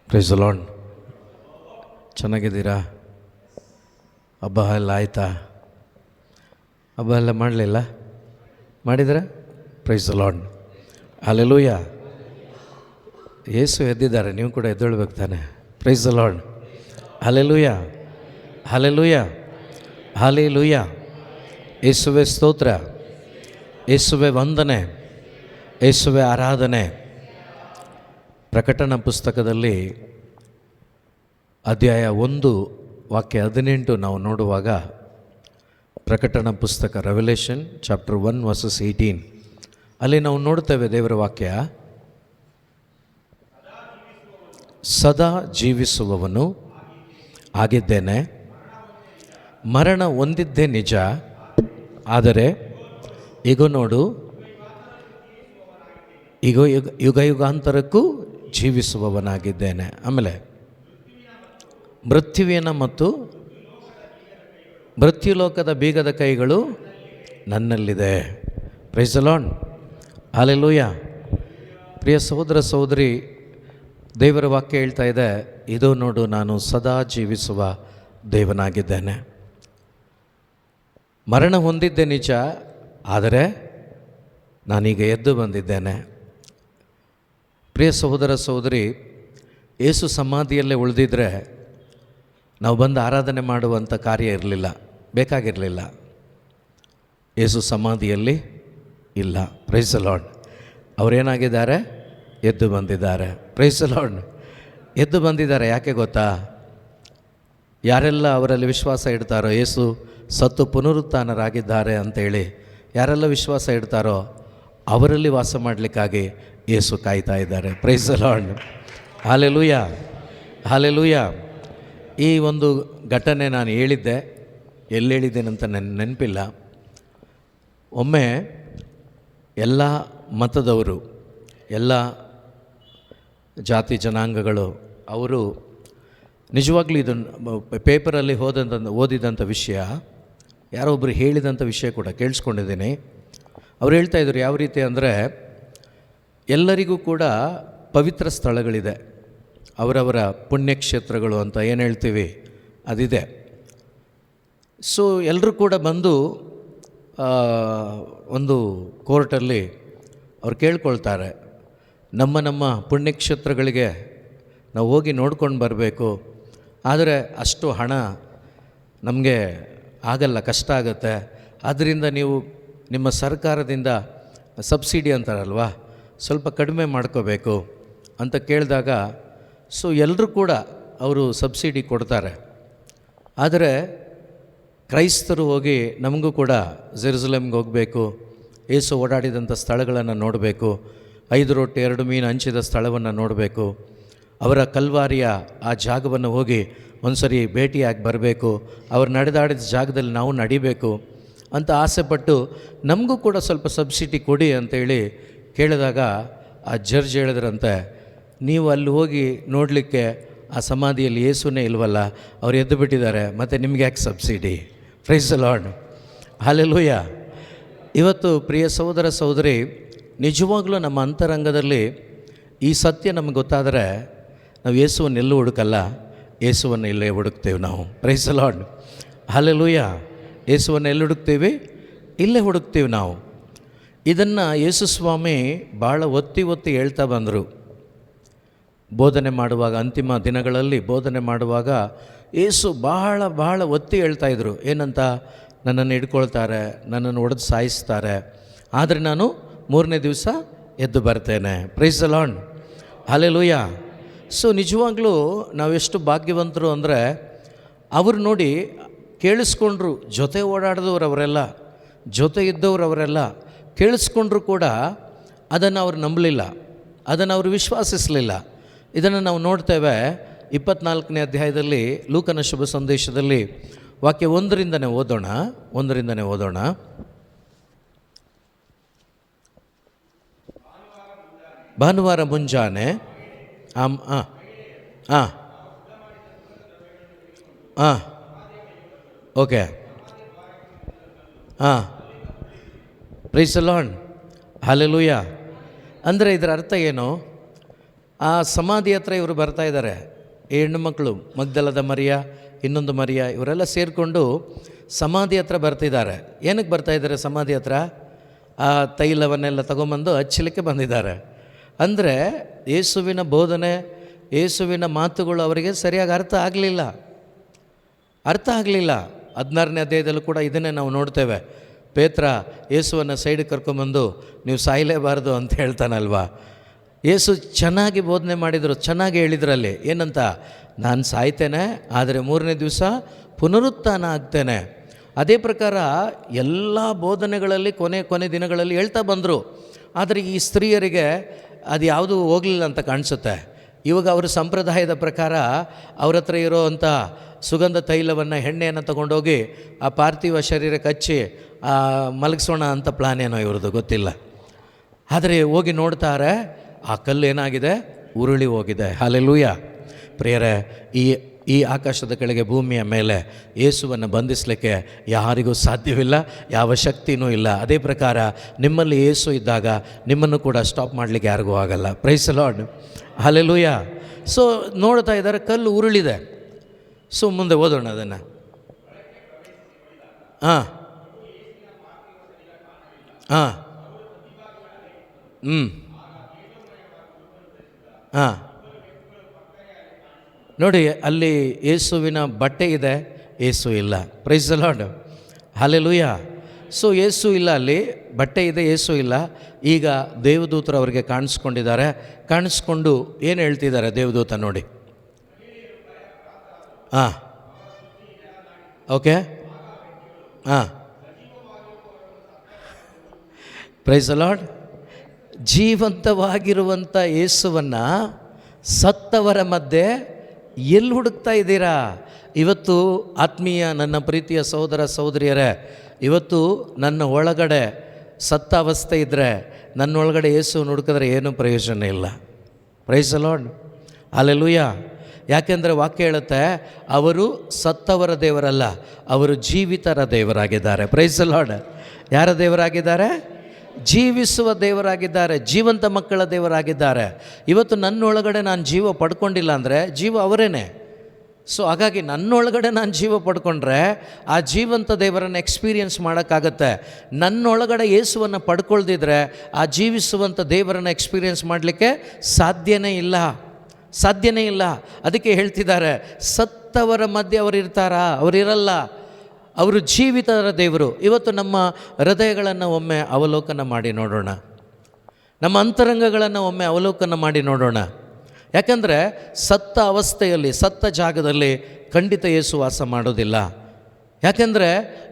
Price the lord. ಚೆನ್ನಾಗಿದ್ದೀರಾ? ಹಬ್ಬ ಎಲ್ಲ ಆಯಿತಾ? ಹಬ್ಬ ಎಲ್ಲ ಮಾಡಲಿಲ್ಲ? ಮಾಡಿದರೆ ಪ್ರೈಸ್ ದ ಲಾರ್ಡ್. ಹಲ್ಲೆಲೂಯಾ. ಯೇಸು ಎದ್ದಿದ್ದಾರೆ, ನೀವು ಕೂಡ ಎದ್ದೇಳಬೇಕು ತಾನೆ. Price the lord. Hallelujah, hallelujah, hallelujah. ಯೇಸುವೆ ಸ್ತೋತ್ರ, ಯೇಸುವೆ ವಂದನೆ, ಯೇಸುವೆ ಆರಾಧನೆ. ಪ್ರಕಟಣಾ ಪುಸ್ತಕದಲ್ಲಿ ಅಧ್ಯಾಯ 1 ವಾಕ್ಯ 18 ನಾವು ನೋಡುವಾಗ, ಪ್ರಕಟಣಾ ಪುಸ್ತಕ ರೆವಲ್ಯೂಷನ್ ಚಾಪ್ಟರ್ 1 ವರ್ಸಸ್ 18 ಅಲ್ಲಿ ನಾವು ನೋಡ್ತೇವೆ ದೇವರ ವಾಕ್ಯ, ಸದಾ ಜೀವಿಸುವವನು ಆಗಿದ್ದೇನೆ, ಮರಣ ಹೊಂದಿದ್ದೇ ನಿಜ, ಆದರೆ ಈಗ ನೋಡು ಈಗ ಯುಗ ಯುಗಾಂತರಕ್ಕೂ ಜೀವಿಸುವವನಾಗಿದ್ದೇನೆ. ಆಮೇಲೆ ಮೃತ್ಯುವಿನ ಮತ್ತು ಮೃತ್ಯುಲೋಕದ ಬೀಗದ ಕೈಗಳು ನನ್ನಲ್ಲಿದೆ. Price the lord. ಹಲ್ಲೆಲೂಯಾ. ಪ್ರಿಯ ಸಹೋದರ ಸಹೋದರಿ, ದೇವರ ವಾಕ್ಯ ಹೇಳ್ತಾ ಇದೆ, ಇದು ನೋಡು ನಾನು ಸದಾ ಜೀವಿಸುವ ದೇವನಾಗಿದ್ದೇನೆ. ಮರಣ ಹೊಂದಿದ್ದೆ ನಿಜ, ಆದರೆ ನಾನೀಗ ಎದ್ದು ಬಂದಿದ್ದೇನೆ. ಪ್ರಿಯ ಸಹೋದರ ಸಹೋದರಿ, ಯೇಸು ಸಮಾಧಿಯಲ್ಲೇ ಉಳಿದಿದ್ದರೆ ನಾವು ಬಂದು ಆರಾಧನೆ ಮಾಡುವಂಥ ಕಾರ್ಯ ಇರಲಿಲ್ಲ, ಬೇಕಾಗಿರಲಿಲ್ಲ. ಯೇಸು ಸಮಾಧಿಯಲ್ಲಿ ಇಲ್ಲ. Praise the lord. ಅವರೇನಾಗಿದ್ದಾರೆ? ಎದ್ದು ಬಂದಿದ್ದಾರೆ. Praise the lord. ಎದ್ದು ಬಂದಿದ್ದಾರೆ. ಯಾಕೆ ಗೊತ್ತಾ? ಯಾರೆಲ್ಲ ಅವರಲ್ಲಿ ವಿಶ್ವಾಸ ಇಡ್ತಾರೋ, ಯೇಸು ಸತ್ತು ಪುನರುತ್ಥಾನರಾಗಿದ್ದಾರೆ ಅಂತೇಳಿ ಯಾರೆಲ್ಲ ವಿಶ್ವಾಸ ಇಡ್ತಾರೋ ಅವರಲ್ಲಿ ವಾಸ ಮಾಡಲಿಕ್ಕಾಗಿ ಯೇಸು ಕಾಯ್ತಾ ಇದ್ದಾರೆ. Price the lord. Hallelujah, hallelujah. ಈ ಒಂದು ಘಟನೆ ನಾನು ಹೇಳಿದ್ದೆ, ಎಲ್ಲಿ ಹೇಳಿದ್ದೇನಂತ ನೆನಪಿಲ್ಲ. ಒಮ್ಮೆ ಎಲ್ಲ ಮತದವರು, ಎಲ್ಲ ಜಾತಿ ಜನಾಂಗಗಳು ಅವರು ನಿಜವಾಗ್ಲೂ ಇದನ್ನು ಪೇಪರಲ್ಲಿ ಓದಿದಂಥ ವಿಷಯ, ಯಾರೋ ಒಬ್ಬರು ಹೇಳಿದಂಥ ವಿಷಯ ಕೂಡ ಕೇಳಿಸ್ಕೊಂಡಿದ್ದೀನಿ. ಅವ್ರು ಹೇಳ್ತಾಯಿದ್ರು ಯಾವ ರೀತಿ ಅಂದರೆ, ಎಲ್ಲರಿಗೂ ಕೂಡ ಪವಿತ್ರ ಸ್ಥಳಗಳಿದೆ, ಅವರವರ ಪುಣ್ಯಕ್ಷೇತ್ರಗಳು ಅಂತ ಏನು ಹೇಳ್ತೀವಿ ಅದಿದೆ. ಸೊ ಎಲ್ಲರೂ ಕೂಡ ಬಂದು ಒಂದು ಕೋರ್ಟಲ್ಲಿ ಅವ್ರು ಕೇಳ್ಕೊಳ್ತಾರೆ, ನಮ್ಮ ನಮ್ಮ ಪುಣ್ಯಕ್ಷೇತ್ರಗಳಿಗೆ ನಾವು ಹೋಗಿ ನೋಡ್ಕೊಂಡು ಬರಬೇಕು, ಆದರೆ ಅಷ್ಟು ಹಣ ನಮಗೆ ಆಗಲ್ಲ, ಕಷ್ಟ ಆಗುತ್ತೆ. ಆದ್ದರಿಂದ ನೀವು ನಿಮ್ಮ ಸರ್ಕಾರದಿಂದ ಸಬ್ಸಿಡಿ ಅಂತಾರಲ್ವ, ಸ್ವಲ್ಪ ಕಡಿಮೆ ಮಾಡ್ಕೋಬೇಕು ಅಂತ ಕೇಳಿದಾಗ, ಸೊ ಎಲ್ಲರೂ ಕೂಡ ಅವರು ಸಬ್ಸಿಡಿ ಕೊಡ್ತಾರೆ. ಆದರೆ ಕ್ರೈಸ್ತರು ಹೋಗಿ ನಮಗೂ ಕೂಡ ಜೆರುಸಲೇಮ್ಗೆ ಹೋಗಬೇಕು, ಯೇಸು ಓಡಾಡಿದಂಥ ಸ್ಥಳಗಳನ್ನು ನೋಡಬೇಕು, 5 ರೊಟ್ಟಿ 2 ಮೀನು ಹಂಚಿದ ಸ್ಥಳವನ್ನು ನೋಡಬೇಕು, ಅವರ ಕಲ್ವಾರಿಯ ಆ ಜಾಗವನ್ನು ಹೋಗಿ ಒಂದು ಸರಿ ಭೇಟಿಯಾಗಿ ಬರಬೇಕು, ಅವ್ರು ನಡೆದಾಡಿದ ಜಾಗದಲ್ಲಿ ನಾವು ನಡಿಬೇಕು ಅಂತ ಆಸೆಪಟ್ಟು ನಮಗೂ ಕೂಡ ಸ್ವಲ್ಪ ಸಬ್ಸಿಡಿ ಕೊಡಿ ಅಂತೇಳಿ ಕೇಳಿದಾಗ ಆ ಜಡ್ಜ್ ಹೇಳಿದ್ರಂತೆ, ನೀವು ಅಲ್ಲಿ ಹೋಗಿ ನೋಡಲಿಕ್ಕೆ ಆ ಸಮಾಧಿಯಲ್ಲಿ ಯೇಸುನೇ ಇಲ್ವಲ್ಲ, ಅವ್ರು ಎದ್ದು ಬಿಟ್ಟಿದ್ದಾರೆ, ಮತ್ತು ನಿಮ್ಗೆ ಯಾಕೆ subsidy? Price the lord. Hallelujah. ಇವತ್ತು ಪ್ರಿಯ ಸಹೋದರ ಸಹೋದರಿ, ನಿಜವಾಗ್ಲೂ ನಮ್ಮ ಅಂತರಂಗದಲ್ಲಿ ಈ ಸತ್ಯ ನಮಗೆ ಗೊತ್ತಾದರೆ ನಾವು ಯೇಸುವನ್ನು ಎಲ್ಲೂ ಹುಡುಕಲ್ಲ, ಯೇಸುವನ್ನು ಇಲ್ಲೇ ಹುಡುಕ್ತೇವೆ ನಾವು. Price the lord. ಹಲ್ಲೆಲೂಯಾ. ಯೇಸುವನ್ನು ಎಲ್ಲಿ ಹುಡುಕ್ತೀವಿ? ಇಲ್ಲೇ ಹುಡುಕ್ತೀವಿ ನಾವು. ಇದನ್ನು ಯೇಸು ಸ್ವಾಮಿ ಭಾಳ ಒತ್ತಿ ಒತ್ತಿ ಹೇಳ್ತಾ ಬಂದರು. ಬೋಧನೆ ಮಾಡುವಾಗ, ಅಂತಿಮ ದಿನಗಳಲ್ಲಿ ಬೋಧನೆ ಮಾಡುವಾಗ ಯೇಸು ಬಹಳ ಒತ್ತಿ ಹೇಳ್ತಾಯಿದ್ರು. ಏನಂತ? ನನ್ನನ್ನು ಹಿಡ್ಕೊಳ್ತಾರೆ, ನನ್ನನ್ನು ಹೊಡೆದು ಸಾಯಿಸ್ತಾರೆ, ಆದರೆ ನಾನು 3ನೇ ದಿವಸ ಎದ್ದು ಬರ್ತೇನೆ. Price the lord. Hallelujah. So ನಿಜವಾಗ್ಲೂ ನಾವೆಷ್ಟು ಭಾಗ್ಯವಂತರು ಅಂದರೆ, ಅವರು ನೋಡಿ ಕೇಳಿಸ್ಕೊಂಡ್ರು, ಜೊತೆ ಓಡಾಡಿದವರು ಅವರೆಲ್ಲ, ಜೊತೆ ಇದ್ದವರು ಅವರೆಲ್ಲ ಕೇಳಿಸ್ಕೊಂಡ್ರು ಕೂಡ ಅದನ್ನು ಅವ್ರು ನಂಬಲಿಲ್ಲ, ಅದನ್ನು ಅವರು ವಿಶ್ವಾಸಿಸಲಿಲ್ಲ. ಇದನ್ನು ನಾವು ನೋಡ್ತೇವೆ 24ನೇ ಅಧ್ಯಾಯದಲ್ಲಿ ಲೂಕನ ಶುಭ ಸಂದೇಶದಲ್ಲಿ ವಾಕ್ಯ 1ರಿಂದನೇ ಓದೋಣ. ಭಾನುವಾರ ಮುಂಜಾನೆ okay, price the lord. Hallelujah. ಅಂದರೆ ಇದರ ಅರ್ಥ ಏನು? ಆ ಸಮಾಧಿ ಹತ್ರ ಇವರು ಬರ್ತಾ ಇದ್ದಾರೆ, ಈ ಹೆಣ್ಣು ಮಕ್ಕಳು, ಮಗ್ದಲದ ಮರಿಯ, ಇನ್ನೊಂದು ಮರಿಯ, ಇವರೆಲ್ಲ ಸೇರಿಕೊಂಡು ಸಮಾಧಿ ಹತ್ರ ಬರ್ತಿದ್ದಾರೆ. ಏನಕ್ಕೆ ಬರ್ತಾಯಿದ್ದಾರೆ ಸಮಾಧಿ ಹತ್ರ? ಆ ತೈಲವನ್ನೆಲ್ಲ ತಗೊಂಬಂದು ಹಚ್ಚಲಿಕ್ಕೆ ಬಂದಿದ್ದಾರೆ. ಅಂದರೆ ಯೇಸುವಿನ ಬೋಧನೆ, ಯೇಸುವಿನ ಮಾತುಗಳು ಅವರಿಗೆ ಸರಿಯಾಗಿ ಅರ್ಥ ಆಗಲಿಲ್ಲ. 16ನೇ ಅಧ್ಯಾಯದಲ್ಲೂ ಕೂಡ ಇದನ್ನೇ ನಾವು ನೋಡ್ತೇವೆ. ಪೇತ್ರ ಯೇಸುವನ್ನು ಸೈಡಿಗೆ ಕರ್ಕೊಂಬಂದು ನೀವು ಸಾಯಲೇಬಾರ್ದು ಅಂತ ಹೇಳ್ತಾನಲ್ವಾ. ಯೇಸು ಚೆನ್ನಾಗಿ ಬೋಧನೆ ಮಾಡಿದರು, ಚೆನ್ನಾಗಿ ಹೇಳಿದ್ರಲ್ಲಿ ಏನಂತ, ನಾನು ಸಾಯ್ತೇನೆ, ಆದರೆ 3ನೇ ದಿವಸ ಪುನರುತ್ಥಾನ ಆಗ್ತೇನೆ. ಅದೇ ಪ್ರಕಾರ ಎಲ್ಲ ಬೋಧನೆಗಳಲ್ಲಿ ಕೊನೆ ದಿನಗಳಲ್ಲಿ ಹೇಳ್ತಾ ಬಂದರು. ಆದರೆ ಈ ಸ್ತ್ರೀಯರಿಗೆ ಅದು ಯಾವುದೂ ಹೋಗಲಿಲ್ಲ ಅಂತ ಕಾಣಿಸುತ್ತೆ. ಇವಾಗ ಅವರ ಸಂಪ್ರದಾಯದ ಪ್ರಕಾರ ಅವ್ರ ಹತ್ರ ಇರೋವಂಥ ಸುಗಂಧ ತೈಲವನ್ನು, ಎಣ್ಣೆಯನ್ನು ತಗೊಂಡೋಗಿ ಆ ಪಾರ್ಥಿವ ಶರೀರಕ್ಕೆ ಹಚ್ಚಿ ಮಲಗಿಸೋಣ ಅಂತ ಪ್ಲಾನ್ ಏನೋ ಇವ್ರದ್ದು ಗೊತ್ತಿಲ್ಲ. ಆದರೆ ಹೋಗಿ ನೋಡ್ತಾರೆ, ಆ ಕಲ್ಲು ಏನಾಗಿದೆ, ಉರುಳಿ ಹೋಗಿದೆ. ಹಲ್ಲೆಲೂಯ. ಪ್ರಿಯರೇ, ಈ ಆಕಾಶದ ಕೆಳಗೆ ಭೂಮಿಯ ಮೇಲೆ ಯೇಸುವನ್ನು ಬಂಧಿಸಲಿಕ್ಕೆ ಯಾರಿಗೂ ಸಾಧ್ಯವಿಲ್ಲ, ಯಾವ ಶಕ್ತಿಯೂ ಇಲ್ಲ. ಅದೇ ಪ್ರಕಾರ ನಿಮ್ಮಲ್ಲಿ ಯೇಸು ಇದ್ದಾಗ ನಿಮ್ಮನ್ನು ಕೂಡ ಸ್ಟಾಪ್ ಮಾಡಲಿಕ್ಕೆ ಯಾರಿಗೂ ಆಗಲ್ಲ. Praise the lord. Hallelujah. So ನೋಡ್ತಾ ಇದ್ದಾರೆ, ಕಲ್ಲು ಉರುಳಿದೆ. ಸೊ ಮುಂದೆ ಓದೋಣ ಅದನ್ನು. ಹಾಂ ಹಾಂ ಹಾಂ ನೋಡಿ, ಅಲ್ಲಿ ಯೇಸುವಿನ ಬಟ್ಟೆ ಇದೆ, ಯೇಸು ಇಲ್ಲ. Praise the lord. Hallelujah. So Yesu ಇಲ್ಲ, ಅಲ್ಲಿ ಬಟ್ಟೆ ಇದೆ, ಯೇಸು ಇಲ್ಲ. ಈಗ ದೇವದೂತರು ಅವರಿಗೆ ಕಾಣಿಸ್ಕೊಂಡಿದ್ದಾರೆ. ಕಾಣಿಸ್ಕೊಂಡು ಏನು ಹೇಳ್ತಿದ್ದಾರೆ ದೇವದೂತ ನೋಡಿ. ಹಾಂ ಓಕೆ. ಹಾಂ ಪ್ರೈಸ್ ದಿ ಲಾರ್ಡ್. ಜೀವಂತವಾಗಿರುವಂಥ ಯೇಸುವನ್ನು ಸತ್ತವರ ಮಧ್ಯೆ ಎಲ್ಲಿ ಹುಡುಕ್ತಾ ಇದ್ದೀರಾ? ಇವತ್ತು ಆತ್ಮೀಯ ನನ್ನ ಪ್ರೀತಿಯ ಸಹೋದರ ಸಹೋದರಿಯರೇ, ಇವತ್ತು ನನ್ನ ಒಳಗಡೆ ಸತ್ತ ಅವಸ್ಥೆ ಇದ್ದರೆ, ನನ್ನೊಳಗಡೆ ಯೇಸುವನ್ನು ಹುಡುಕಿದ್ರೆ ಏನೂ ಪ್ರಯೋಜನ ಇಲ್ಲ. Praise the lord. ಹಲ್ಲೆಲೂಯ. ಯಾಕೆಂದರೆ ವಾಕ್ಯ ಹೇಳುತ್ತೆ, ಅವರು ಸತ್ತವರ ದೇವರಲ್ಲ, ಅವರು ಜೀವಿತರ ದೇವರಾಗಿದ್ದಾರೆ. Praise the lord. ಯಾರ ದೇವರಾಗಿದ್ದಾರೆ? ಜೀವಿಸುವ ದೇವರಾಗಿದ್ದಾರೆ, ಜೀವಂತ ಮಕ್ಕಳ ದೇವರಾಗಿದ್ದಾರೆ. ಇವತ್ತು ನನ್ನೊಳಗಡೆ ನಾನು ಜೀವ ಪಡ್ಕೊಂಡಿಲ್ಲ ಅಂದರೆ ಜೀವ ಅವರೇನೆ. ಸೊ ಹಾಗಾಗಿ ನನ್ನೊಳಗಡೆ ನಾನು ಜೀವ ಪಡ್ಕೊಂಡ್ರೆ ಆ ಜೀವಂತ ದೇವರನ್ನು ಎಕ್ಸ್ಪೀರಿಯನ್ಸ್ ಮಾಡೋಕ್ಕಾಗತ್ತೆ. ನನ್ನೊಳಗಡೆ ಯೇಸುವನ್ನು ಪಡ್ಕೊಳ್ದಿದ್ರೆ ಆ ಜೀವಿಸುವಂಥ ದೇವರನ್ನು ಎಕ್ಸ್ಪೀರಿಯನ್ಸ್ ಮಾಡಲಿಕ್ಕೆ ಸಾಧ್ಯನೇ ಇಲ್ಲ. ಅದಕ್ಕೆ ಹೇಳ್ತಿದ್ದಾರೆ, ಸತ್ತವರ ಮಧ್ಯೆ ಅವರು ಇರ್ತಾರಾ? ಅವರಿರಲ್ಲ, ಅವರು ಜೀವಿತರ ದೇವರು. ಇವತ್ತು ನಮ್ಮ ಹೃದಯಗಳನ್ನು ಒಮ್ಮೆ ಅವಲೋಕನ ಮಾಡಿ ನೋಡೋಣ, ನಮ್ಮ ಅಂತರಂಗಗಳನ್ನು ಒಮ್ಮೆ ಅವಲೋಕನ ಮಾಡಿ ನೋಡೋಣ. ಯಾಕಂದರೆ ಸತ್ತ ಅವಸ್ಥೆಯಲ್ಲಿ, ಸತ್ತ ಜಾಗದಲ್ಲಿ ಖಂಡಿತ ಯೇಸು ವಾಸ ಮಾಡೋದಿಲ್ಲ. ಯಾಕೆಂದರೆ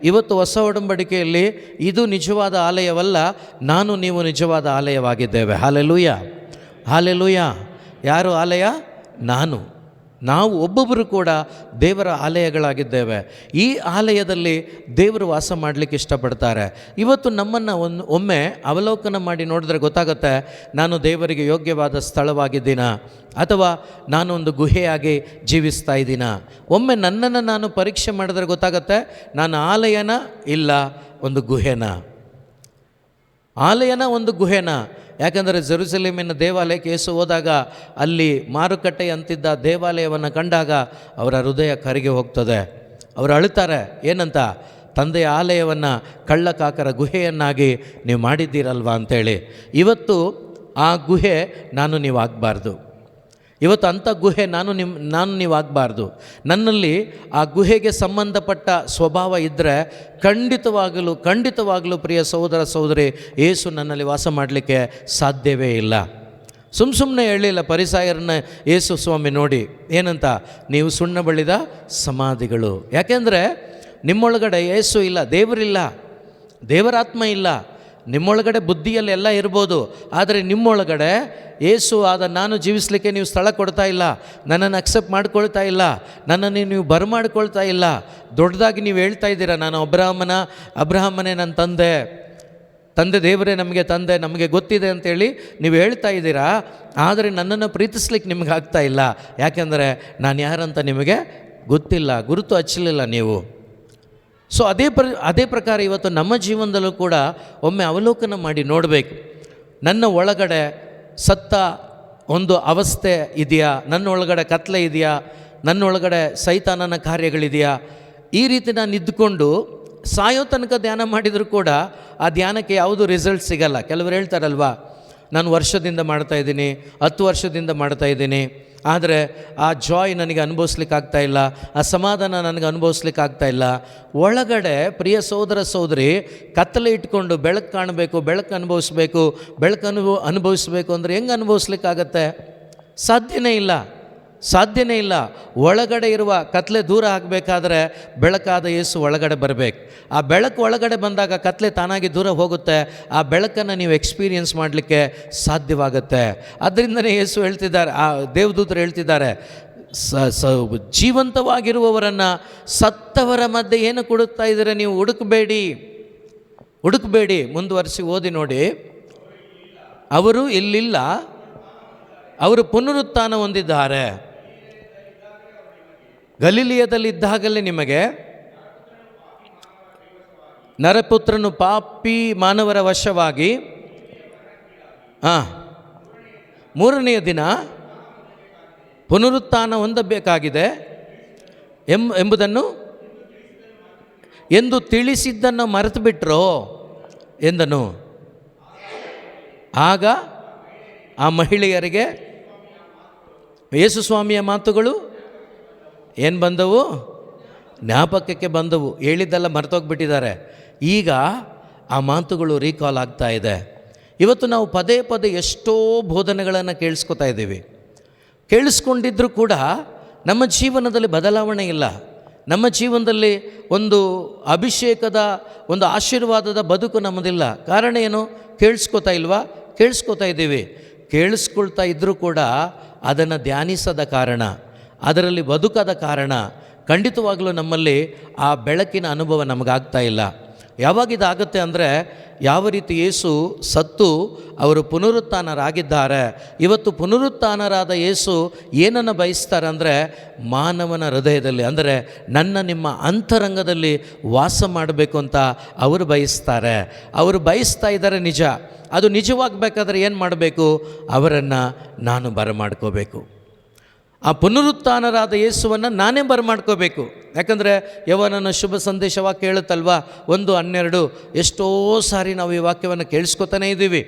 ಇವತ್ತು ಹೊಸ ಒಡಂಬಡಿಕೆಯಲ್ಲಿ ಇದು ನಿಜವಾದ ಆಲಯವಲ್ಲ, ನಾನು ನೀವು ನಿಜವಾದ ಆಲಯವಾಗಿದ್ದೇವೆ. ಹಲ್ಲೆಲೂಯ. ಹಲ್ಲೆಲೂಯ. ಯಾರು ಆಲಯ? ನಾವು ಒಬ್ಬೊಬ್ಬರು ಕೂಡ ದೇವರ ಆಲಯಗಳಾಗಿದ್ದೇವೆ. ಈ ಆಲಯದಲ್ಲಿ ದೇವರು ವಾಸ ಮಾಡಲಿಕ್ಕೆ ಇಷ್ಟಪಡ್ತಾರೆ. ಇವತ್ತು ನಮ್ಮನ್ನು ಒಮ್ಮೆ ಅವಲೋಕನ ಮಾಡಿ ನೋಡಿದ್ರೆ ಗೊತ್ತಾಗುತ್ತೆ, ನಾನು ದೇವರಿಗೆ ಯೋಗ್ಯವಾದ ಸ್ಥಳವಾಗಿದ್ದೀನ ಅಥವಾ ನಾನು ಒಂದು ಗುಹೆಯಾಗಿ ಜೀವಿಸ್ತಾ ಇದ್ದೀನ. ಒಮ್ಮೆ ನನ್ನನ್ನು ನಾನು ಪರೀಕ್ಷೆ ಮಾಡಿದ್ರೆ ಗೊತ್ತಾಗುತ್ತೆ, ನಾನು ಆಲಯನ ಇಲ್ಲ ಒಂದು ಗುಹೆನ. ಯಾಕಂದರೆ ಜೆರುಸಲೇಮಿನ ದೇವಾಲಯಕ್ಕೆ ಯೇಸು ಹೋದಾಗ ಅಲ್ಲಿ ಮಾರುಕಟ್ಟೆ ಅಂತಿದ್ದ ದೇವಾಲಯವನ್ನು ಕಂಡಾಗ ಅವರ ಹೃದಯ ಕರಗಿ ಹೋಗ್ತದೆ. ಅವರು ಅಳುತ್ತಾರೆ, ಏನಂತ? ತಂದೆಯ ಆಲಯವನ್ನು ಕಳ್ಳಕಾಕರ ಗುಹೆಯನ್ನಾಗಿ ನೀವು ಮಾಡಿದ್ದೀರಲ್ವಾ ಅಂತೇಳಿ. ಇವತ್ತು ಆ ಗುಹೆ ನೀವು ಆಗಬಾರ್ದು. ಇವತ್ತು ಅಂಥ ಗುಹೆ ನಾನು ನೀವು ಆಗಬಾರ್ದು. ನನ್ನಲ್ಲಿ ಆ ಗುಹೆಗೆ ಸಂಬಂಧಪಟ್ಟ ಸ್ವಭಾವ ಇದ್ದರೆ ಖಂಡಿತವಾಗಲೂ ಪ್ರಿಯ ಸಹೋದರ ಸಹೋದರಿ, ಯೇಸು ನನ್ನಲ್ಲಿ ವಾಸ ಮಾಡಲಿಕ್ಕೆ ಸಾಧ್ಯವೇ ಇಲ್ಲ. ಸುಮ್ಮನೆ ಹೇಳಿಲ್ಲ ಫರಿಸಾಯರನ್ನ ಯೇಸು ಸ್ವಾಮಿ ನೋಡಿ, ಏನಂತ? ನೀವು ಸುಣ್ಣ ಬಳಿದ ಸಮಾಧಿಗಳು. ಯಾಕೆಂದರೆ ನಿಮ್ಮೊಳಗಡೆ ಯೇಸು ಇಲ್ಲ, ದೇವರಿಲ್ಲ, ದೇವರಾತ್ಮ ಇಲ್ಲ. ನಿಮ್ಮೊಳಗಡೆ ಬುದ್ಧಿಯಲ್ಲಿ ಎಲ್ಲ ಇರ್ಬೋದು, ಆದರೆ ನಿಮ್ಮೊಳಗಡೆ ಯೇಸು ಆದ ನಾನು ಜೀವಿಸಲಿಕ್ಕೆ ನೀವು ಸ್ಥಳ ಕೊಡ್ತಾ ಇಲ್ಲ, ನನ್ನನ್ನು ಅಕ್ಸೆಪ್ಟ್ ಮಾಡ್ಕೊಳ್ತಾ ಇಲ್ಲ, ನನ್ನನ್ನು ನೀವು ಬರಮಾಡ್ಕೊಳ್ತಾ ಇಲ್ಲ. ದೊಡ್ಡದಾಗಿ ನೀವು ಹೇಳ್ತಾ ಇದ್ದೀರಾ, ನಾನು ಅಬ್ರಹಾಮನೇ ನನ್ನ ತಂದೆ ದೇವರೇ ನಮಗೆ ತಂದೆ, ನಮಗೆ ಗೊತ್ತಿದೆ ಅಂತೇಳಿ ನೀವು ಹೇಳ್ತಾ ಇದ್ದೀರಾ. ಆದರೆ ನನ್ನನ್ನು ಪ್ರೀತಿಸ್ಲಿಕ್ಕೆ ನಿಮಗೆ ಆಗ್ತಾ ಇಲ್ಲ. ಯಾಕೆಂದರೆ ನಾನು ಯಾರಂತ ನಿಮಗೆ ಗೊತ್ತಿಲ್ಲ, ಗುರುತು ಹಚ್ಚಲಿಲ್ಲ ನೀವು. ಸೊ ಅದೇ ಪ್ರಕಾರ ಇವತ್ತು ನಮ್ಮ ಜೀವನದಲ್ಲೂ ಕೂಡ ಒಮ್ಮೆ ಅವಲೋಕನ ಮಾಡಿ ನೋಡಬೇಕು. ನನ್ನ ಒಳಗಡೆ ಸತ್ತ ಒಂದು ಅವಸ್ಥೆ ಇದೆಯಾ, ನನ್ನೊಳಗಡೆ ಕತ್ಲೆ ಇದೆಯಾ, ನನ್ನೊಳಗಡೆ ಸೈತಾನನ ಕಾರ್ಯಗಳಿದೆಯಾ, ಈ ರೀತಿ ನಾನು ಇದ್ದುಕೊಂಡು ಸಾಯೋ ತನಕ ಧ್ಯಾನ ಮಾಡಿದರೂ ಕೂಡ ಆ ಧ್ಯಾನಕ್ಕೆ ಯಾವುದೂ ರಿಸಲ್ಟ್ ಸಿಗಲ್ಲ. ಕೆಲವರು ಹೇಳ್ತಾರಲ್ವ, ನಾನು ವರ್ಷದಿಂದ ಮಾಡ್ತಾಯಿದ್ದೀನಿ, 10 ವರ್ಷದಿಂದ ಮಾಡ್ತಾಯಿದ್ದೀನಿ, ಆದರೆ ಆ ಜಾಯ್ ನನಗೆ ಅನುಭವಿಸ್ಲಿಕ್ಕಾಗ್ತಾ ಇಲ್ಲ, ಆ ಸಮಾಧಾನ ನನಗೆ ಅನುಭವಿಸ್ಲಿಕ್ಕಾಗ್ತಾ ಇಲ್ಲ. ಒಳಗಡೆ ಪ್ರಿಯ ಸಹೋದರ ಸಹೋದರಿ, ಕತ್ತಲೆ ಇಟ್ಕೊಂಡು ಬೆಳಕು ಕಾಣಬೇಕು, ಬೆಳಕು ಅನುಭವಿಸ್ಬೇಕು, ಬೆಳಕು ಅನುಭವಿಸ್ಬೇಕು ಅಂದರೆ ಹೆಂಗೆ ಅನುಭವಿಸ್ಲಿಕ್ಕಾಗತ್ತೆ? ಸಾಧ್ಯನೇ ಇಲ್ಲ. ಒಳಗಡೆ ಇರುವ ಕತ್ಲೆ ದೂರ ಆಗಬೇಕಾದ್ರೆ ಬೆಳಕಾದ ಯೇಸು ಒಳಗಡೆ ಬರಬೇಕು. ಆ ಬೆಳಕು ಒಳಗಡೆ ಬಂದಾಗ ಕತ್ಲೆ ತಾನಾಗಿ ದೂರ ಹೋಗುತ್ತೆ. ಆ ಬೆಳಕನ್ನು ನೀವು ಎಕ್ಸ್ಪೀರಿಯನ್ಸ್ ಮಾಡಲಿಕ್ಕೆ ಸಾಧ್ಯವಾಗುತ್ತೆ. ಅದರಿಂದನೇ ಯೇಸು ಹೇಳ್ತಿದ್ದಾರೆ, ಆ ದೇವದೂತರು ಹೇಳ್ತಿದ್ದಾರೆ, ಜೀವಂತವಾಗಿರುವವರನ್ನು ಸತ್ತವರ ಮಧ್ಯೆ ಏನು ಕೊಡುತ್ತಾ ಇದ್ದೀರ ನೀವು? ಹುಡುಕಬೇಡಿ. ಮುಂದುವರಿಸಿ ಓದಿ ನೋಡಿ. ಅವರು ಇಲ್ಲಿಲ್ಲ, ಅವರು ಪುನರುತ್ಥಾನ ಹೊಂದಿದ್ದಾರೆ. ಗಲಿಲಿಯದಲ್ಲಿದ್ದಾಗಲೇ ನಿಮಗೆ ನರಪುತ್ರನು ಪಾಪಿ ಮಾನವರ ವಶವಾಗಿ 3ನೆಯ ದಿನ ಪುನರುತ್ಥಾನ ಹೊಂದಬೇಕಾಗಿದೆ ಎಂಬುದನ್ನು ಎಂದು ತಿಳಿಸಿದ್ದನ್ನು ಮರೆತು ಬಿಟ್ರೋ ಎಂದನು. ಆಗ ಆ ಮಹಿಳೆಯರಿಗೆ ಯೇಸು ಸ್ವಾಮಿಯ ಮಾತುಗಳು ಏನು ಬಂದವು? ಜ್ಞಾಪಕಕ್ಕೆ ಬಂದವು. ಹೇಳಿದ್ದೆಲ್ಲ ಮರ್ತೋಗ್ಬಿಟ್ಟಿದ್ದಾರೆ. ಈಗ ಆ ಮಾತುಗಳು ರೀಕಾಲ್ ಆಗ್ತಾ ಇದೆ. ಇವತ್ತು ನಾವು ಪದೇ ಎಷ್ಟೋ ಬೋಧನೆಗಳನ್ನು ಕೇಳಿಸ್ಕೊಂಡಿದ್ದರೂ ಕೂಡ ನಮ್ಮ ಜೀವನದಲ್ಲಿ ಬದಲಾವಣೆ ಇಲ್ಲ. ನಮ್ಮ ಜೀವನದಲ್ಲಿ ಒಂದು ಅಭಿಷೇಕದ, ಒಂದು ಆಶೀರ್ವಾದದ ಬದುಕು ನಮ್ಮದಿಲ್ಲ. ಕಾರಣ ಏನು? ಕೇಳಿಸ್ಕೊತಾ ಇದ್ದೀವಿ. ಕೇಳಿಸ್ಕೊಳ್ತಾ ಇದ್ದರೂ ಕೂಡ ಅದನ್ನು ಧ್ಯಾನಿಸದ ಕಾರಣ, ಅದರಲ್ಲಿ ಬದುಕದ ಕಾರಣ ಖಂಡಿತವಾಗಲೂ ನಮ್ಮಲ್ಲಿ ಆ ಬೆಳಕಿನ ಅನುಭವ ನಮಗಾಗ್ತಾ ಇಲ್ಲ. ಯಾವಾಗಿದಾಗುತ್ತೆ ಅಂದರೆ, ಯಾವ ರೀತಿ ಯೇಸು ಸತ್ತು ಅವರು ಪುನರುತ್ಥಾನರಾಗಿದ್ದಾರೆ. ಇವತ್ತು ಪುನರುತ್ಥಾನರಾದ ಯೇಸು ಏನನ್ನು ಬಯಸ್ತಾರೆ ಅಂದರೆ, ಮಾನವನ ಹೃದಯದಲ್ಲಿ, ಅಂದರೆ ನಿಮ್ಮ ಅಂತರಂಗದಲ್ಲಿ ವಾಸ ಮಾಡಬೇಕು ಅಂತ ಅವರು ಬಯಸ್ತಾರೆ. ಅವರು ಬಯಸ್ತಾ ಇದ್ದಾರೆ, ನಿಜ. ಅದು ನಿಜವಾಗಬೇಕಾದ್ರೆ ಏನು ಮಾಡಬೇಕು? ಅವರನ್ನು ನಾನು ಬರಮಾಡ್ಕೋಬೇಕು. ಆ ಪುನರುತ್ಥಾನರಾದ ಯೇಸುವನ್ನು ನಾನೇ ಬರಮಾಡ್ಕೋಬೇಕು. ಯಾಕಂದರೆ ಯವನನ ಶುಭ ಸಂದೇಶವಾಗಿ ಕೇಳುತ್ತಲ್ವ, 1:12. ಎಷ್ಟೋ ಸಾರಿ ನಾವು ಈ ವಾಕ್ಯವನ್ನು ಕೇಳಿಸ್ಕೊತಾನೇ ಇದ್ದೀವಿ,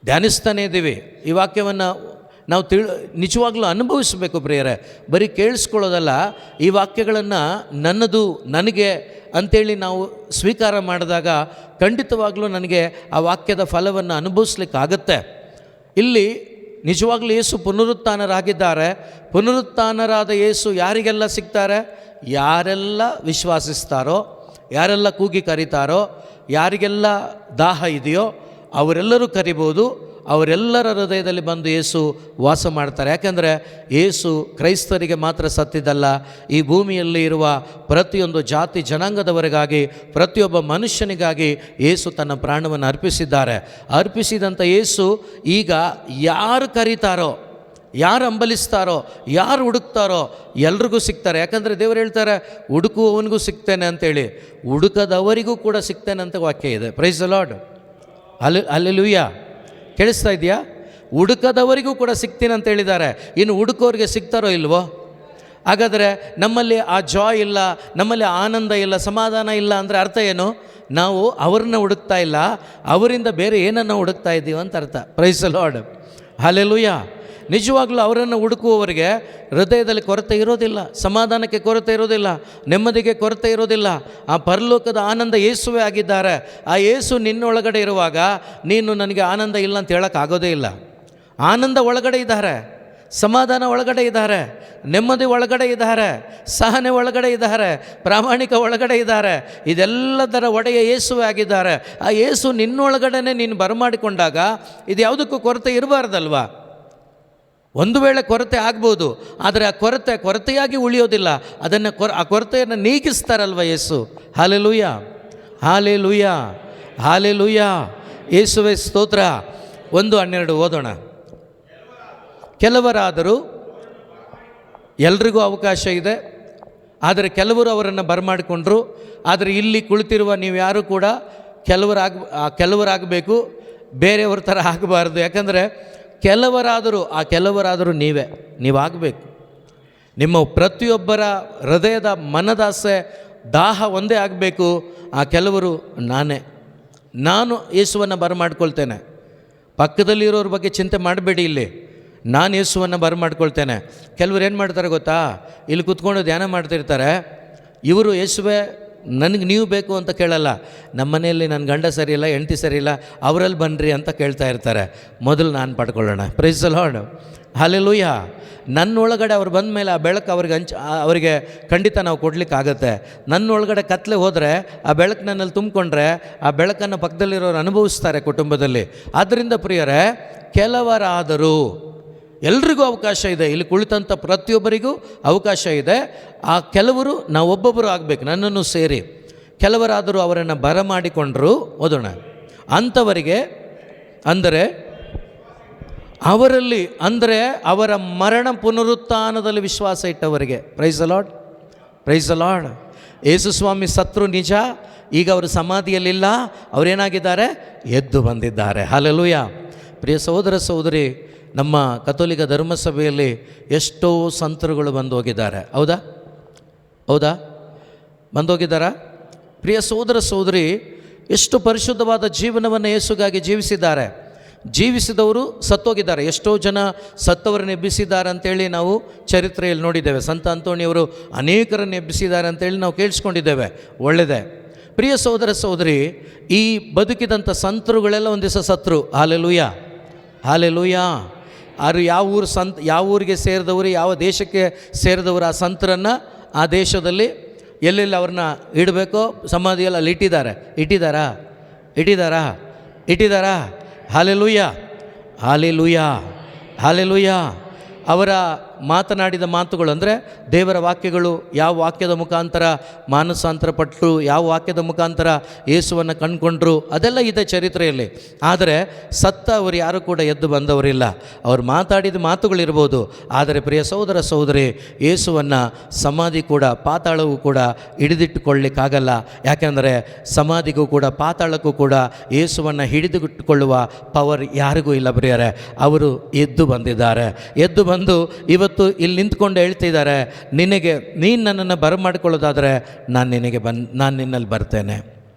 ಧ್ಯಾನಿಸ್ತಾನೇ ಇದ್ದೀವಿ. ಈ ವಾಕ್ಯವನ್ನು ನಾವು ನಿಜವಾಗ್ಲೂ ಅನುಭವಿಸಬೇಕು ಪ್ರಿಯರೇ. ಬರೀ ಕೇಳಿಸ್ಕೊಳ್ಳೋದಲ್ಲ, ಈ ವಾಕ್ಯಗಳನ್ನು ನನಗೆ ಅಂಥೇಳಿ ನಾವು ಸ್ವೀಕಾರ ಮಾಡಿದಾಗ ಖಂಡಿತವಾಗ್ಲೂ ನನಗೆ ಆ ವಾಕ್ಯದ ಫಲವನ್ನು ಅನುಭವಿಸ್ಲಿಕ್ಕಾಗತ್ತೆ. ಇಲ್ಲಿ ನಿಜವಾಗ್ಲೂ ಯೇಸು ಪುನರುತ್ಥಾನರಾಗಿದ್ದಾರೆ. ಪುನರುತ್ಥಾನರಾದ ಯೇಸು ಯಾರಿಗೆಲ್ಲ ಸಿಗ್ತಾರೆ? ಯಾರೆಲ್ಲ ವಿಶ್ವಾಸಿಸ್ತಾರೋ, ಯಾರೆಲ್ಲ ಕೂಗಿ ಕರೀತಾರೋ, ಯಾರಿಗೆಲ್ಲ ದಾಹ ಇದೆಯೋ ಅವರೆಲ್ಲರೂ ಕರಿಬೋದು. ಅವರೆಲ್ಲರ ಹೃದಯದಲ್ಲಿ ಬಂದು ಯೇಸು ವಾಸ ಮಾಡ್ತಾರೆ. ಯಾಕೆಂದರೆ ಯೇಸು ಕ್ರೈಸ್ತರಿಗೆ ಮಾತ್ರ ಸತ್ತಿದ್ದಲ್ಲ, ಈ ಭೂಮಿಯಲ್ಲಿ ಇರುವ ಪ್ರತಿಯೊಂದು ಜಾತಿ ಜನಾಂಗದವರಿಗಾಗಿ, ಪ್ರತಿಯೊಬ್ಬ ಮನುಷ್ಯನಿಗಾಗಿ ಯೇಸು ತನ್ನ ಪ್ರಾಣವನ್ನು ಅರ್ಪಿಸಿದಂಥ ಯೇಸು ಈಗ ಯಾರು ಕರೀತಾರೋ, ಯಾರು ಹಂಬಲಿಸ್ತಾರೋ, ಯಾರು ಹುಡುಕ್ತಾರೋ ಎಲ್ರಿಗೂ ಸಿಗ್ತಾರೆ. ಯಾಕಂದರೆ ದೇವರು ಹೇಳ್ತಾರೆ, ಹುಡುಕುವವನಿಗೂ ಸಿಗ್ತೇನೆ ಅಂತೇಳಿ, ಹುಡುಕದವರಿಗೂ ಕೂಡ ಸಿಗ್ತೇನೆ ಅಂತ ವಾಕ್ಯ ಇದೆ. Price the lord. ಹಲ್ಲೆಲೂಯಾ. ಕೇಳಿಸ್ತಾ ಇದೆಯಾ? ಹುಡುಕದವರಿಗೂ ಕೂಡ ಸಿಗ್ತೀನಿ ಅಂತ ಹೇಳಿದ್ದಾರೆ. ಇನ್ನು ಹುಡುಕೋರಿಗೆ ಸಿಗ್ತಾರೋ ಇಲ್ವೋ? ಹಾಗಾದರೆ ನಮ್ಮಲ್ಲಿ ಆ ಜಾಯ್ ಇಲ್ಲ, ನಮ್ಮಲ್ಲಿ ಆನಂದ ಇಲ್ಲ, ಸಮಾಧಾನ ಇಲ್ಲ ಅಂದರೆ ಅರ್ಥ ಏನು? ನಾವು ಅವ್ರನ್ನ ಹುಡುಕ್ತಾ ಇಲ್ಲ, ಅವರಿಂದ ಬೇರೆ ಏನನ್ನು ಹುಡುಕ್ತಾ ಇದ್ದೀವಿ ಅಂತ ಅರ್ಥ. Price the lord. ಹಲ್ಲೆಲೂಯಾ. ನಿಜವಾಗ್ಲೂ ಅವರನ್ನು ಹುಡುಕುವವರಿಗೆ ಹೃದಯದಲ್ಲಿ ಕೊರತೆ ಇರೋದಿಲ್ಲ, ಸಮಾಧಾನಕ್ಕೆ ಕೊರತೆ ಇರೋದಿಲ್ಲ, ನೆಮ್ಮದಿಗೆ ಕೊರತೆ ಇರೋದಿಲ್ಲ. ಆ ಪರಲೋಕದ ಆನಂದ ಯೇಸುವೇ ಆಗಿದ್ದಾರೆ. ಆ ಯೇಸು ನಿನ್ನೊಳಗಡೆ ಇರುವಾಗ ನೀನು ನನಗೆ ಆನಂದ ಇಲ್ಲ ಅಂತ ಹೇಳೋಕ್ಕಾಗೋದೇ ಇಲ್ಲ. ಆನಂದ ಒಳಗಡೆ ಇದ್ದಾರೆ, ಸಮಾಧಾನ ಒಳಗಡೆ ಇದ್ದಾರೆ, ನೆಮ್ಮದಿ ಒಳಗಡೆ ಇದ್ದಾರೆ, ಸಹನೆ ಒಳಗಡೆ ಇದ್ದಾರೆ, ಪ್ರಾಮಾಣಿಕ ಒಳಗಡೆ ಇದ್ದಾರೆ. ಇದೆಲ್ಲದರ ಒಡೆಯ ಯೇಸುವೇ ಆಗಿದ್ದಾರೆ. ಆ ಯೇಸು ನಿನ್ನೊಳಗಡೆ ನೀನು ಬರಮಾಡಿಕೊಂಡಾಗ ಇದು ಯಾವುದಕ್ಕೂ ಕೊರತೆ ಇರಬಾರ್ದಲ್ವಾ? ಒಂದು ವೇಳೆ ಕೊರತೆ ಆಗ್ಬೋದು, ಆದರೆ ಆ ಕೊರತೆಯಾಗಿ ಉಳಿಯೋದಿಲ್ಲ. ಆ ಕೊರತೆಯನ್ನು ನೀಗಿಸ್ತಾರಲ್ವ ಯೇಸು. Hallelujah, hallelujah, hallelujah. ಯೇಸುವೇ ಸ್ತೋತ್ರ. 1:12 ಓದೋಣ. ಕೆಲವರಾದರೂ, ಎಲ್ರಿಗೂ ಅವಕಾಶ ಇದೆ, ಆದರೆ ಕೆಲವರು ಅವರನ್ನು ಬರಮಾಡಿಕೊಂಡ್ರು. ಆದರೆ ಇಲ್ಲಿ ಕುಳಿತಿರುವ ನೀವು ಯಾರೂ ಕೂಡ ಕೆಲವರಾಗಬೇಕು, ಬೇರೆಯವ್ರ ಥರ ಆಗಬಾರ್ದು. ಯಾಕಂದರೆ ಕೆಲವರಾದರೂ ನೀವಾಗಬೇಕು. ನಿಮ್ಮ ಪ್ರತಿಯೊಬ್ಬರ ಹೃದಯದ ಮನದಾಸೆ ದಾಹ ಒಂದೇ ಆಗಬೇಕು. ಆ ಕೆಲವರು ನಾನು ಯೇಸುವನ್ನು ಬರಮಾಡ್ಕೊಳ್ತೇನೆ. ಪಕ್ಕದಲ್ಲಿರೋರ ಬಗ್ಗೆ ಚಿಂತೆ ಮಾಡಬೇಡಿ. ಇಲ್ಲಿ ನಾನು ಯೇಸುವನ್ನು ಬರಮಾಡ್ಕೊಳ್ತೇನೆ. ಕೆಲವರು ಏನು ಮಾಡ್ತಾರೆ ಗೊತ್ತಾ, ಇಲ್ಲಿ ಕೂತ್ಕೊಂಡು ಧ್ಯಾನ ಮಾಡ್ತಿರ್ತಾರೆ. ಇವರು ಯೇಸುವೆ ನನಗೆ ನೀವು ಬೇಕು ಅಂತ ಕೇಳಲ್ಲ. ನಮ್ಮ ಮನೆಯಲ್ಲಿ ನನ್ನ ಗಂಡ ಸರಿಯಿಲ್ಲ, ಹೆಂಡತಿ ಸರಿಯಿಲ್ಲ, ಅವರಲ್ಲಿ ಬನ್ನಿರಿ ಅಂತ ಕೇಳ್ತಾ ಇರ್ತಾರೆ. ಮೊದಲು ನಾನು ಪಡ್ಕೊಳ್ಳೋಣ. Praise the lord, hallelujah. ನನ್ನೊಳಗಡೆ ಅವ್ರು ಬಂದ ಮೇಲೆ ಆ ಬೆಳಕು ಅವರಿಗೆ ಖಂಡಿತ ನಾವು ಕೊಡಲಿಕ್ಕಾಗತ್ತೆ. ನನ್ನೊಳಗಡೆ ಕತ್ತಲೆ ಹೋದರೆ ಆ ಬೆಳಕು ನನ್ನಲ್ಲಿ ತುಂಬಿಕೊಂಡ್ರೆ ಆ ಬೆಳಕನ್ನು ಪಕ್ಕದಲ್ಲಿರೋರು ಅನುಭವಿಸ್ತಾರೆ ಕುಟುಂಬದಲ್ಲಿ. ಆದ್ದರಿಂದ ಪ್ರಿಯರೇ, ಕೆಲವರಾದರೂ, ಎಲ್ರಿಗೂ ಅವಕಾಶ ಇದೆ. ಇಲ್ಲಿ ಕುಳಿತಂಥ ಪ್ರತಿಯೊಬ್ಬರಿಗೂ ಅವಕಾಶ ಇದೆ. ಆ ಕೆಲವರು ನಾವೊಬ್ಬೊಬ್ಬರು ಆಗಬೇಕು, ನನ್ನನ್ನು ಸೇರಿ. ಕೆಲವರಾದರೂ ಅವರನ್ನು ಬರಮಾಡಿಕೊಂಡರು. ಓದೋಣ. ಅಂಥವರಿಗೆ ಅವರ ಮರಣ ಪುನರುತ್ಥಾನದಲ್ಲಿ ವಿಶ್ವಾಸ ಇಟ್ಟವರಿಗೆ. Praise the lord, praise the lord. Yesu ಸ್ವಾಮಿ ಸತ್ರು ನಿಜ. ಈಗ ಅವರು ಸಮಾಧಿಯಲ್ಲಿಲ್ಲ, ಅವರೇನಾಗಿದ್ದಾರೆ? ಎದ್ದು ಬಂದಿದ್ದಾರೆ. ಹಲ್ಲೆಲೂಯ. ಪ್ರಿಯ ಸಹೋದರ ಸಹೋದರಿ, ನಮ್ಮ ಕಥೋಲಿಕ ಧರ್ಮಸಭೆಯಲ್ಲಿ ಎಷ್ಟೋ ಸಂತರುಗಳು ಬಂದು ಹೋಗಿದ್ದಾರೆ. ಹೌದಾ ಬಂದೋಗಿದ್ದಾರಾ? ಪ್ರಿಯ ಸಹೋದರ ಸಹೋದರಿ, ಎಷ್ಟು ಪರಿಶುದ್ಧವಾದ ಜೀವನವನ್ನು ಯೇಸುಗಾಗಿ ಜೀವಿಸಿದವರು ಸತ್ತೋಗಿದ್ದಾರೆ. ಎಷ್ಟೋ ಜನ ಸತ್ತವರನ್ನು ಎಬ್ಬಿಸಿದ್ದಾರೆ ಅಂತೇಳಿ ನಾವು ಚರಿತ್ರೆಯಲ್ಲಿ ನೋಡಿದ್ದೇವೆ. ಸಂತ ಅಂತೋಣಿಯವರು ಅನೇಕರನ್ನು ಎಬ್ಬಿಸಿದ್ದಾರೆ ಅಂತೇಳಿ ನಾವು ಕೇಳಿಸ್ಕೊಂಡಿದ್ದೇವೆ. ಒಳ್ಳೆಯದೇ. ಪ್ರಿಯ ಸಹೋದರ ಸಹೋದರಿ, ಈ ಬದುಕಿದಂಥ ಸಂತರುಗಳೆಲ್ಲ ಒಂದು ದಿವಸ ಸತ್ರು. Hallelujah, hallelujah. ಯಾವ ಊರಿಗೆ ಸೇರಿದವರು, ಯಾವ ದೇಶಕ್ಕೆ ಸೇರಿದವರು ಆ ಸಂತರನ್ನು ಆ ದೇಶದಲ್ಲಿ ಎಲ್ಲೆಲ್ಲಿ ಅವ್ರನ್ನ ಇಡಬೇಕೋ ಸಮಾಧಿಯಲ್ಲಿ ಅಲ್ಲಿ ಇಟ್ಟಿದ್ದಾರಾ? Hallelujah, hallelujah, hallelujah. ಅವರ ಮಾತನಾಡಿದ ಮಾತುಗಳು ಅಂದರೆ ದೇವರ ವಾಕ್ಯಗಳು, ಯಾವ ವಾಕ್ಯದ ಮುಖಾಂತರ ಮಾನಸಾಂತರ ಪಟ್ಟರು, ಯಾವ ವಾಕ್ಯದ ಮುಖಾಂತರ ಯೇಸುವನ್ನು ಕಂಡುಕೊಂಡ್ರು, ಅದೆಲ್ಲ ಇದೆ ಚರಿತ್ರೆಯಲ್ಲಿ. ಆದರೆ ಅವರು ಯಾರೂ ಕೂಡ ಎದ್ದು ಬಂದವರಿಲ್ಲ. ಅವ್ರು ಮಾತಾಡಿದ ಮಾತುಗಳಿರ್ಬೋದು, ಆದರೆ ಪ್ರಿಯ ಸಹೋದರ ಸಹೋದರಿ, ಯೇಸುವನ್ನು ಸಮಾಧಿ ಕೂಡ ಪಾತಾಳವೂ ಕೂಡ ಹಿಡಿದಿಟ್ಟುಕೊಳ್ಳಿಕ್ಕಾಗಲ್ಲ. ಯಾಕೆಂದರೆ ಸಮಾಧಿಗೂ ಕೂಡ ಪಾತಾಳಕ್ಕೂ ಕೂಡ ಯೇಸುವನ್ನು ಹಿಡಿದಿಟ್ಟುಕೊಳ್ಳುವ ಪವರ್ ಯಾರಿಗೂ ಇಲ್ಲ. ಪ್ರಿಯರೇ, ಅವರು ಎದ್ದು ಬಂದಿದ್ದಾರೆ. ಎದ್ದು ಬಂದು ಇವತ್ತು ಇಲ್ಲಿ ನಿಂತ್ಕೊಂಡು ಹೇಳ್ತಿದ್ದಾರೆ, ನೀನು ನನ್ನನ್ನು ಬರಮಾಡಿಕೊಳ್ಳೋದಾದರೆ ನಾನು ನಿನ್ನಲ್ಲಿ ಬರ್ತೇನೆ,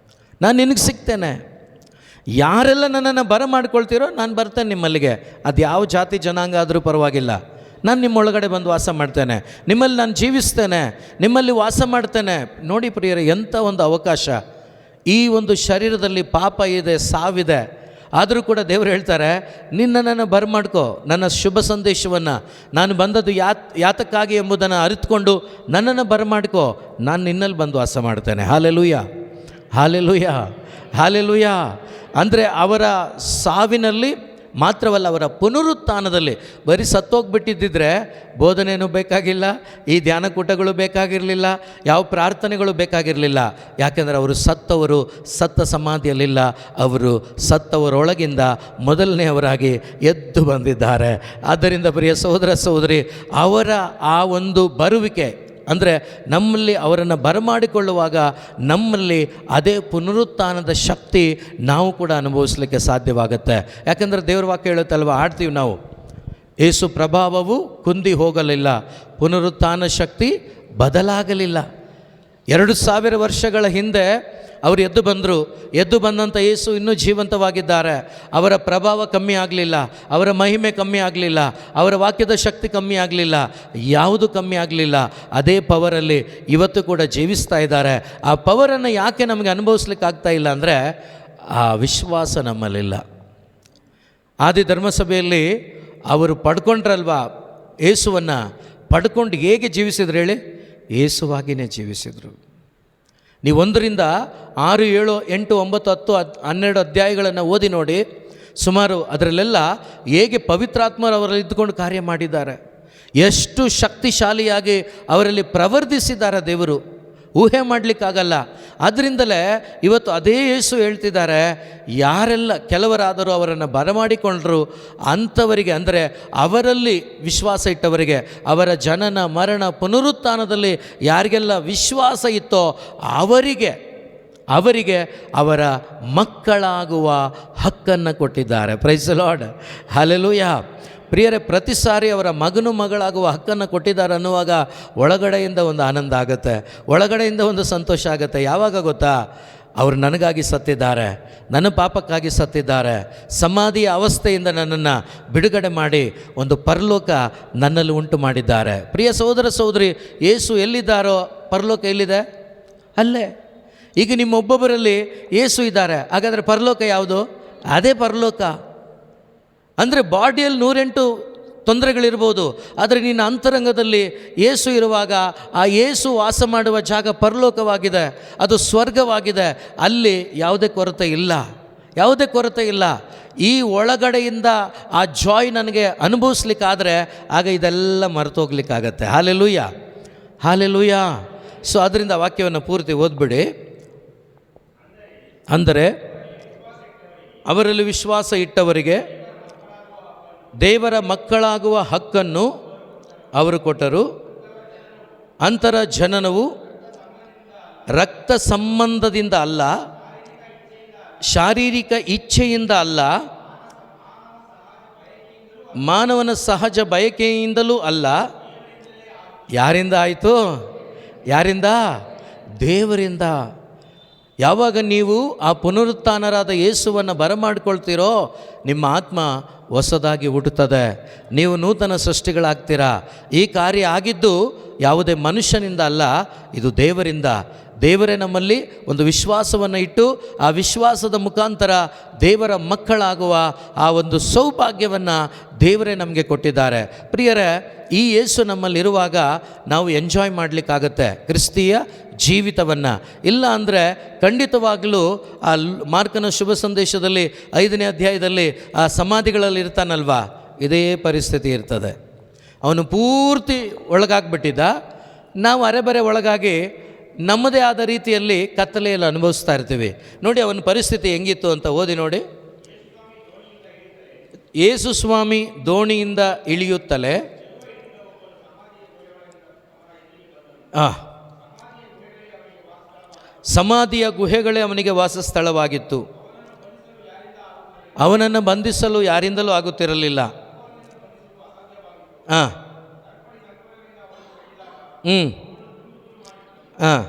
ನಾನು ನಿನಗೆ ಸಿಗ್ತೇನೆ. ಯಾರೆಲ್ಲ ನನ್ನನ್ನು ಬರಮಾಡ್ಕೊಳ್ತೀರೋ ನಾನು ಬರ್ತೇನೆ ನಿಮ್ಮಲ್ಲಿಗೆ. ಅದು ಯಾವ ಜಾತಿ ಜನಾಂಗ ಆದರೂ ಪರವಾಗಿಲ್ಲ, ನಾನು ನಿಮ್ಮೊಳಗಡೆ ಬಂದು ವಾಸ ಮಾಡ್ತೇನೆ, ನಿಮ್ಮಲ್ಲಿ ನಾನು ಜೀವಿಸ್ತೇನೆ, ನಿಮ್ಮಲ್ಲಿ ವಾಸ ಮಾಡ್ತೇನೆ. ನೋಡಿ ಪ್ರಿಯರೇ, ಎಂಥ ಒಂದು ಅವಕಾಶ. ಈ ಒಂದು ಶರೀರದಲ್ಲಿ ಪಾಪ ಇದೆ, ಸಾವಿದೆ. ಆದರೂ ಕೂಡ ದೇವರು ಹೇಳ್ತಾರೆ, ನನ್ನನ್ನು ಬರಮಾಡ್ಕೋ. ನನ್ನ ಶುಭ ಸಂದೇಶವನ್ನು, ನಾನು ಬಂದದ್ದು ಯಾತಕ್ಕಾಗಿ ಎಂಬುದನ್ನು ಅರಿತುಕೊಂಡು ನನ್ನನ್ನು ಬರಮಾಡ್ಕೋ. ನಾನು ನಿನ್ನಲ್ಲಿ ಬಂದು ವಾಸ ಮಾಡ್ತೇನೆ. Hallelujah, hallelujah, hallelujah. ಅಂದರೆ ಅವರ ಸಾವಿನಲ್ಲಿ ಮಾತ್ರವಲ್ಲ, ಅವರ ಪುನರುತ್ಥಾನದಲ್ಲಿ. ಬರೀ ಸತ್ತೋಗ್ಬಿಟ್ಟಿದ್ದಿದ್ರೆ ಬೋಧನೆಯೂ ಬೇಕಾಗಿಲ್ಲ, ಈ ಧ್ಯಾನಕೂಟಗಳು ಬೇಕಾಗಿರಲಿಲ್ಲ, ಯಾವ ಪ್ರಾರ್ಥನೆಗಳು ಬೇಕಾಗಿರಲಿಲ್ಲ. ಯಾಕೆಂದರೆ ಅವರು ಸತ್ತ ಸಮಾಧಿಯಲ್ಲಿಲ್ಲ, ಅವರು ಸತ್ತವರೊಳಗಿಂದ ಮೊದಲನೆಯವರಾಗಿ ಎದ್ದು ಬಂದಿದ್ದಾರೆ. ಆದ್ದರಿಂದ ಪ್ರಿಯ ಸಹೋದರ ಸಹೋದರಿ, ಅವರ ಆ ಒಂದು ಬರುವಿಕೆ ಅಂದರೆ ನಮ್ಮಲ್ಲಿ ಅವರನ್ನು ಬರಮಾಡಿಕೊಳ್ಳುವಾಗ ನಮ್ಮಲ್ಲಿ ಅದೇ ಪುನರುತ್ಥಾನದ ಶಕ್ತಿ ನಾವು ಕೂಡ ಅನುಭವಿಸಲಿಕ್ಕೆ ಸಾಧ್ಯವಾಗುತ್ತೆ. ಯಾಕೆಂದರೆ ದೇವ್ರ ವಾಕ್ಯ ಹೇಳುತ್ತಲ್ವ, ಆಡ್ತೀವಿ ನಾವು, ಯೇಸು ಪ್ರಭಾವವು ಕುಂದಿ ಹೋಗಲಿಲ್ಲ, ಪುನರುತ್ಥಾನ ಶಕ್ತಿ ಬದಲಾಗಲಿಲ್ಲ. 2000 ವರ್ಷಗಳ ಹಿಂದೆ ಅವರು ಎದ್ದು ಬಂದಂಥ ಯೇಸು ಇನ್ನೂ ಜೀವಂತವಾಗಿದ್ದಾರೆ. ಅವರ ಪ್ರಭಾವ ಕಮ್ಮಿ ಆಗಲಿಲ್ಲ, ಅವರ ಮಹಿಮೆ ಕಮ್ಮಿ ಆಗಲಿಲ್ಲ, ಅವರ ವಾಕ್ಯದ ಶಕ್ತಿ ಕಮ್ಮಿ ಆಗಲಿಲ್ಲ, ಯಾವುದು ಕಮ್ಮಿ ಆಗಲಿಲ್ಲ. ಅದೇ ಪವರಲ್ಲಿ ಇವತ್ತು ಕೂಡ ಜೀವಿಸ್ತಾ ಇದ್ದಾರೆ. ಆ ಪವರನ್ನು ಯಾಕೆ ನಮಗೆ ಅನುಭವಿಸ್ಲಿಕ್ಕೆ ಆಗ್ತಾ ಇಲ್ಲ ಅಂದರೆ ಆ ವಿಶ್ವಾಸ ನಮ್ಮಲ್ಲಿಲ್ಲ. ಆದಿ ಧರ್ಮಸಭೆಯಲ್ಲಿ ಅವರು ಪಡ್ಕೊಂಡ್ರಲ್ವಾ ಯೇಸುವನ್ನು, ಪಡ್ಕೊಂಡು ಹೇಗೆ ಜೀವಿಸಿದ್ರು ಹೇಳಿ? ಯೇಸುವಾಗಿಯೇ ಜೀವಿಸಿದರು. ನೀವು 1ರಿಂದ 6, 7, 8, 9, 10, 12 ಅಧ್ಯಾಯಗಳನ್ನು ಓದಿ ನೋಡಿ. ಸುಮಾರು ಅದರಲ್ಲೆಲ್ಲ ಹೇಗೆ ಪವಿತ್ರಾತ್ಮರು ಅವರಲ್ಲಿ ಇದ್ದುಕೊಂಡು ಕಾರ್ಯ ಮಾಡಿದ್ದಾರೆ, ಎಷ್ಟು ಶಕ್ತಿಶಾಲಿಯಾಗಿ ಅವರಲ್ಲಿ ಪ್ರವರ್ಧಿಸಿದ್ದಾರೆ ದೇವರು, ಊಹೆ ಮಾಡಲಿಕ್ಕಾಗಲ್ಲ. ಅದರಿಂದಲೇ ಇವತ್ತು ಅದೇ ಯೇಸು ಹೇಳ್ತಿದ್ದಾರೆ, ಕೆಲವರಾದರೂ ಅವರನ್ನು ಬರಮಾಡಿಕೊಂಡರು ಅಂಥವರಿಗೆ, ಅಂದರೆ ಅವರಲ್ಲಿ ವಿಶ್ವಾಸ ಇಟ್ಟವರಿಗೆ, ಅವರ ಜನನ ಮರಣ ಪುನರುತ್ಥಾನದಲ್ಲಿ ಯಾರಿಗೆಲ್ಲ ವಿಶ್ವಾಸ ಇತ್ತೋ ಅವರಿಗೆ ಅವರ ಮಕ್ಕಳಾಗುವ ಹಕ್ಕನ್ನು ಕೊಟ್ಟಿದ್ದಾರೆ. Praise the lord, hallelujah. ಪ್ರಿಯರೇ, ಪ್ರತಿ ಸಾರಿ ಅವರ ಮಗನು ಮಗಳಾಗುವ ಹಕ್ಕನ್ನು ಕೊಟ್ಟಿದ್ದಾರೆ ಅನ್ನುವಾಗ ಒಳಗಡೆಯಿಂದ ಒಂದು ಆನಂದ ಆಗುತ್ತೆ, ಒಳಗಡೆಯಿಂದ ಒಂದು ಸಂತೋಷ ಆಗುತ್ತೆ. ಯಾವಾಗ ಗೊತ್ತಾ? ಅವರು ನನಗಾಗಿ ಸತ್ತಿದ್ದಾರೆ, ನನ್ನ ಪಾಪಕ್ಕಾಗಿ ಸತ್ತಿದ್ದಾರೆ, ಸಮಾಧಿಯ ಅವಸ್ಥೆಯಿಂದ ನನ್ನನ್ನು ಬಿಡುಗಡೆ ಮಾಡಿ ಒಂದು ಪರಲೋಕ ನನ್ನಲ್ಲಿ ಉಂಟು ಮಾಡಿದ್ದಾರೆ. ಪ್ರಿಯ ಸಹೋದರ ಸಹೋದರಿ, ಯೇಸು ಎಲ್ಲಿದ್ದಾರೋ ಪರಲೋಕ ಎಲ್ಲಿದೆ? ಅಲ್ಲೇ. ಈಗ ನಿಮ್ಮೊಬ್ಬೊಬ್ಬರಲ್ಲಿ ಯೇಸು ಇದ್ದಾರೆ, ಹಾಗಾದರೆ ಪರಲೋಕ ಯಾವುದು? ಅದೇ ಪರಲೋಕ. ಅಂದರೆ ಬಾಡಿಯಲ್ಲಿ 108 ತೊಂದರೆಗಳಿರ್ಬೋದು, ಆದರೆ ನಿನ್ನ ಅಂತರಂಗದಲ್ಲಿ ಯೇಸು ಇರುವಾಗ ಆ ಯೇಸು ವಾಸ ಮಾಡುವ ಜಾಗ ಪರಲೋಕವಾಗಿದೆ, ಅದು ಸ್ವರ್ಗವಾಗಿದೆ. ಅಲ್ಲಿ ಯಾವುದೇ ಕೊರತೆ ಇಲ್ಲ, ಯಾವುದೇ ಕೊರತೆ ಇಲ್ಲ. ಈ ಒಳಗಡೆಯಿಂದ ಆ ಜಾಯ್ ನನಗೆ ಅನುಭವಿಸ್ಲಿಕ್ಕಾದರೆ ಆಗ ಇದೆಲ್ಲ ಮರೆತೋಗ್ಲಿಕ್ಕಾಗತ್ತೆ. Hallelujah, hallelujah. ಸೊ ಅದರಿಂದ ವಾಕ್ಯವನ್ನು ಪೂರ್ತಿ ಓದ್ಬಿಡಿ. ಅಂದರೆ ಅವರಲ್ಲಿ ವಿಶ್ವಾಸ ಇಟ್ಟವರಿಗೆ ದೇವರ ಮಕ್ಕಳಾಗುವ ಹಕ್ಕನ್ನು ಅವರು ಕೊಟ್ಟರು. ಅಂತರ ಜನನವು ರಕ್ತ ಸಂಬಂಧದಿಂದ ಅಲ್ಲ, ಶಾರೀರಿಕ ಇಚ್ಛೆಯಿಂದ ಅಲ್ಲ, ಮಾನವನ ಸಹಜ ಬಯಕೆಯಿಂದಲೂ ಅಲ್ಲ. ಯಾರಿಂದ ಆಯಿತು? ಯಾರಿಂದ? ದೇವರಿಂದ. ಯಾವಾಗ ನೀವು ಆ ಪುನರುತ್ಥಾನರಾದ ಯೇಸುವನ್ನು ಬರಮಾಡ್ಕೊಳ್ತೀರೋ ನಿಮ್ಮ ಆತ್ಮ ಹೊಸದಾಗಿ ಹುಟ್ಟುತ್ತದೆ, ನೀವು ನೂತನ ಸೃಷ್ಟಿಗಳಾಗ್ತೀರಾ. ಈ ಕಾರ್ಯ ಆಗಿದ್ದು ಯಾವುದೇ ಮನುಷ್ಯನಿಂದ ಅಲ್ಲ, ಇದು ದೇವರಿಂದ. ದೇವರೇ ನಮ್ಮಲ್ಲಿ ಒಂದು ವಿಶ್ವಾಸವನ್ನು ಇಟ್ಟು ಆ ವಿಶ್ವಾಸದ ಮುಖಾಂತರ ದೇವರ ಮಕ್ಕಳಾಗುವ ಆ ಒಂದು ಸೌಭಾಗ್ಯವನ್ನು ದೇವರೇ ನಮಗೆ ಕೊಟ್ಟಿದ್ದಾರೆ. ಪ್ರಿಯರೇ, ಈ ಯೇಸು ನಮ್ಮಲ್ಲಿರುವಾಗ ನಾವು ಎಂಜಾಯ್ ಮಾಡಲಿಕ್ಕಾಗತ್ತೆ ಕ್ರಿಸ್ತೀಯ ಜೀವಿತವನ್ನು. ಇಲ್ಲ ಅಂದರೆ ಖಂಡಿತವಾಗಲೂ ಆ ಮಾರ್ಕನ ಶುಭ ಸಂದೇಶದಲ್ಲಿ 5ನೇ ಅಧ್ಯಾಯದಲ್ಲಿ ಆ ಸಮಾಧಿಗಳಲ್ಲಿ ಇರ್ತಾನಲ್ವಾ, ಇದೇ ಪರಿಸ್ಥಿತಿ ಇರ್ತದೆ. ಅವನು ಪೂರ್ತಿ ಒಳಗಾಗ್ಬಿಟ್ಟಿದ್ದ, ನಾವು ಅರೆಬರೆ ಒಳಗಾಗಿ ನಮ್ಮದೇ ಆದ ರೀತಿಯಲ್ಲಿ ಕತ್ತಲೆಯಲ್ಲಿ ಅನುಭವಿಸ್ತಾ ಇರ್ತೀವಿ. ನೋಡಿ ಅವನ ಪರಿಸ್ಥಿತಿ ಹೆಂಗಿತ್ತು ಅಂತ ಓದಿ ನೋಡಿ. ಯೇಸು ಸ್ವಾಮಿ ದೋಣಿಯಿಂದ ಇಳಿಯುತ್ತಲೇ ಸಮಾಧಿಯ ಗುಹೆಗಳೇ ಅವನಿಗೆ ವಾಸಸ್ಥಳವಾಗಿತ್ತು. ಅವನನ್ನು ಬಂಧಿಸಲು ಯಾರಿಂದಲೂ ಆಗುತ್ತಿರಲಿಲ್ಲ. ಹಾಂ ಹಾಂ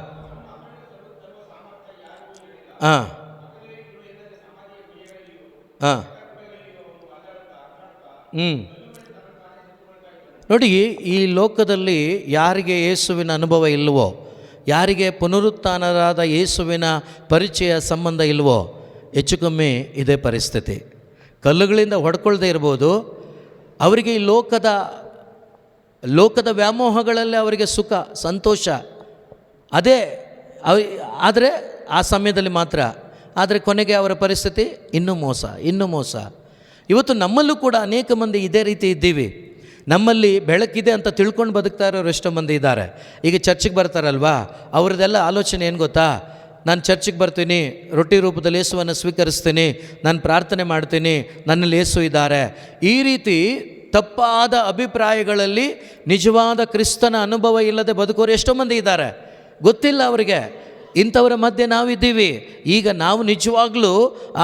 ಹಾಂ ಹಾಂ ನೋಡಿ, ಈ ಲೋಕದಲ್ಲಿ ಯಾರಿಗೆ ಯೇಸುವಿನ ಅನುಭವ ಇಲ್ವೋ, ಯಾರಿಗೆ ಪುನರುತ್ಥಾನರಾದ ಯೇಸುವಿನ ಪರಿಚಯ ಸಂಬಂಧ ಇಲ್ವೋ, ಹೆಚ್ಚು ಕಮ್ಮಿ ಇದೇ ಪರಿಸ್ಥಿತಿ. ಕಲ್ಲುಗಳಿಂದ ಹೊಡ್ಕೊಳ್ದೇ ಇರ್ಬೋದು, ಅವರಿಗೆ ಈ ಲೋಕದ ವ್ಯಾಮೋಹಗಳಲ್ಲೇ ಅವರಿಗೆ ಸುಖ ಸಂತೋಷ ಅದೇ. ಆದರೆ ಆ ಸಮಯದಲ್ಲಿ ಮಾತ್ರ. ಆದರೆ ಕೊನೆಗೆ ಅವರ ಪರಿಸ್ಥಿತಿ ಇನ್ನೂ ಮೋಸ. ಇವತ್ತು ನಮ್ಮಲ್ಲೂ ಕೂಡ ಅನೇಕ ಮಂದಿ ಇದೇ ರೀತಿ ಇದ್ದೀವಿ. ನಮ್ಮಲ್ಲಿ ಬೆಳಕಿದೆ ಅಂತ ತಿಳ್ಕೊಂಡು ಬದುಕ್ತಾ ಇರೋರು ಎಷ್ಟೋ ಮಂದಿ ಇದ್ದಾರೆ. ಈಗ ಚರ್ಚಿಗೆ ಬರ್ತಾರಲ್ವಾ, ಅವ್ರದ್ದೆಲ್ಲ ಆಲೋಚನೆ ಏನು ಗೊತ್ತಾ? ನಾನು ಚರ್ಚಿಗೆ ಬರ್ತೀನಿ, ರೊಟ್ಟಿ ರೂಪದಲ್ಲಿ ಯೇಸುವನ್ನು ಸ್ವೀಕರಿಸ್ತೀನಿ, ನಾನು ಪ್ರಾರ್ಥನೆ ಮಾಡ್ತೀನಿ, ನನ್ನಲ್ಲಿ ಯೇಸು ಇದ್ದಾರೆ. ಈ ರೀತಿ ತಪ್ಪಾದ ಅಭಿಪ್ರಾಯಗಳಲ್ಲಿ ನಿಜವಾದ ಕ್ರಿಸ್ತನ ಅನುಭವ ಇಲ್ಲದೆ ಬದುಕೋರು ಎಷ್ಟೋ ಮಂದಿ ಇದ್ದಾರೆ. ಗೊತ್ತಿಲ್ಲ ಅವರಿಗೆ. ಇಂಥವರ ಮಧ್ಯೆ ನಾವಿದ್ದೀವಿ. ಈಗ ನಾವು ನಿಜವಾಗ್ಲೂ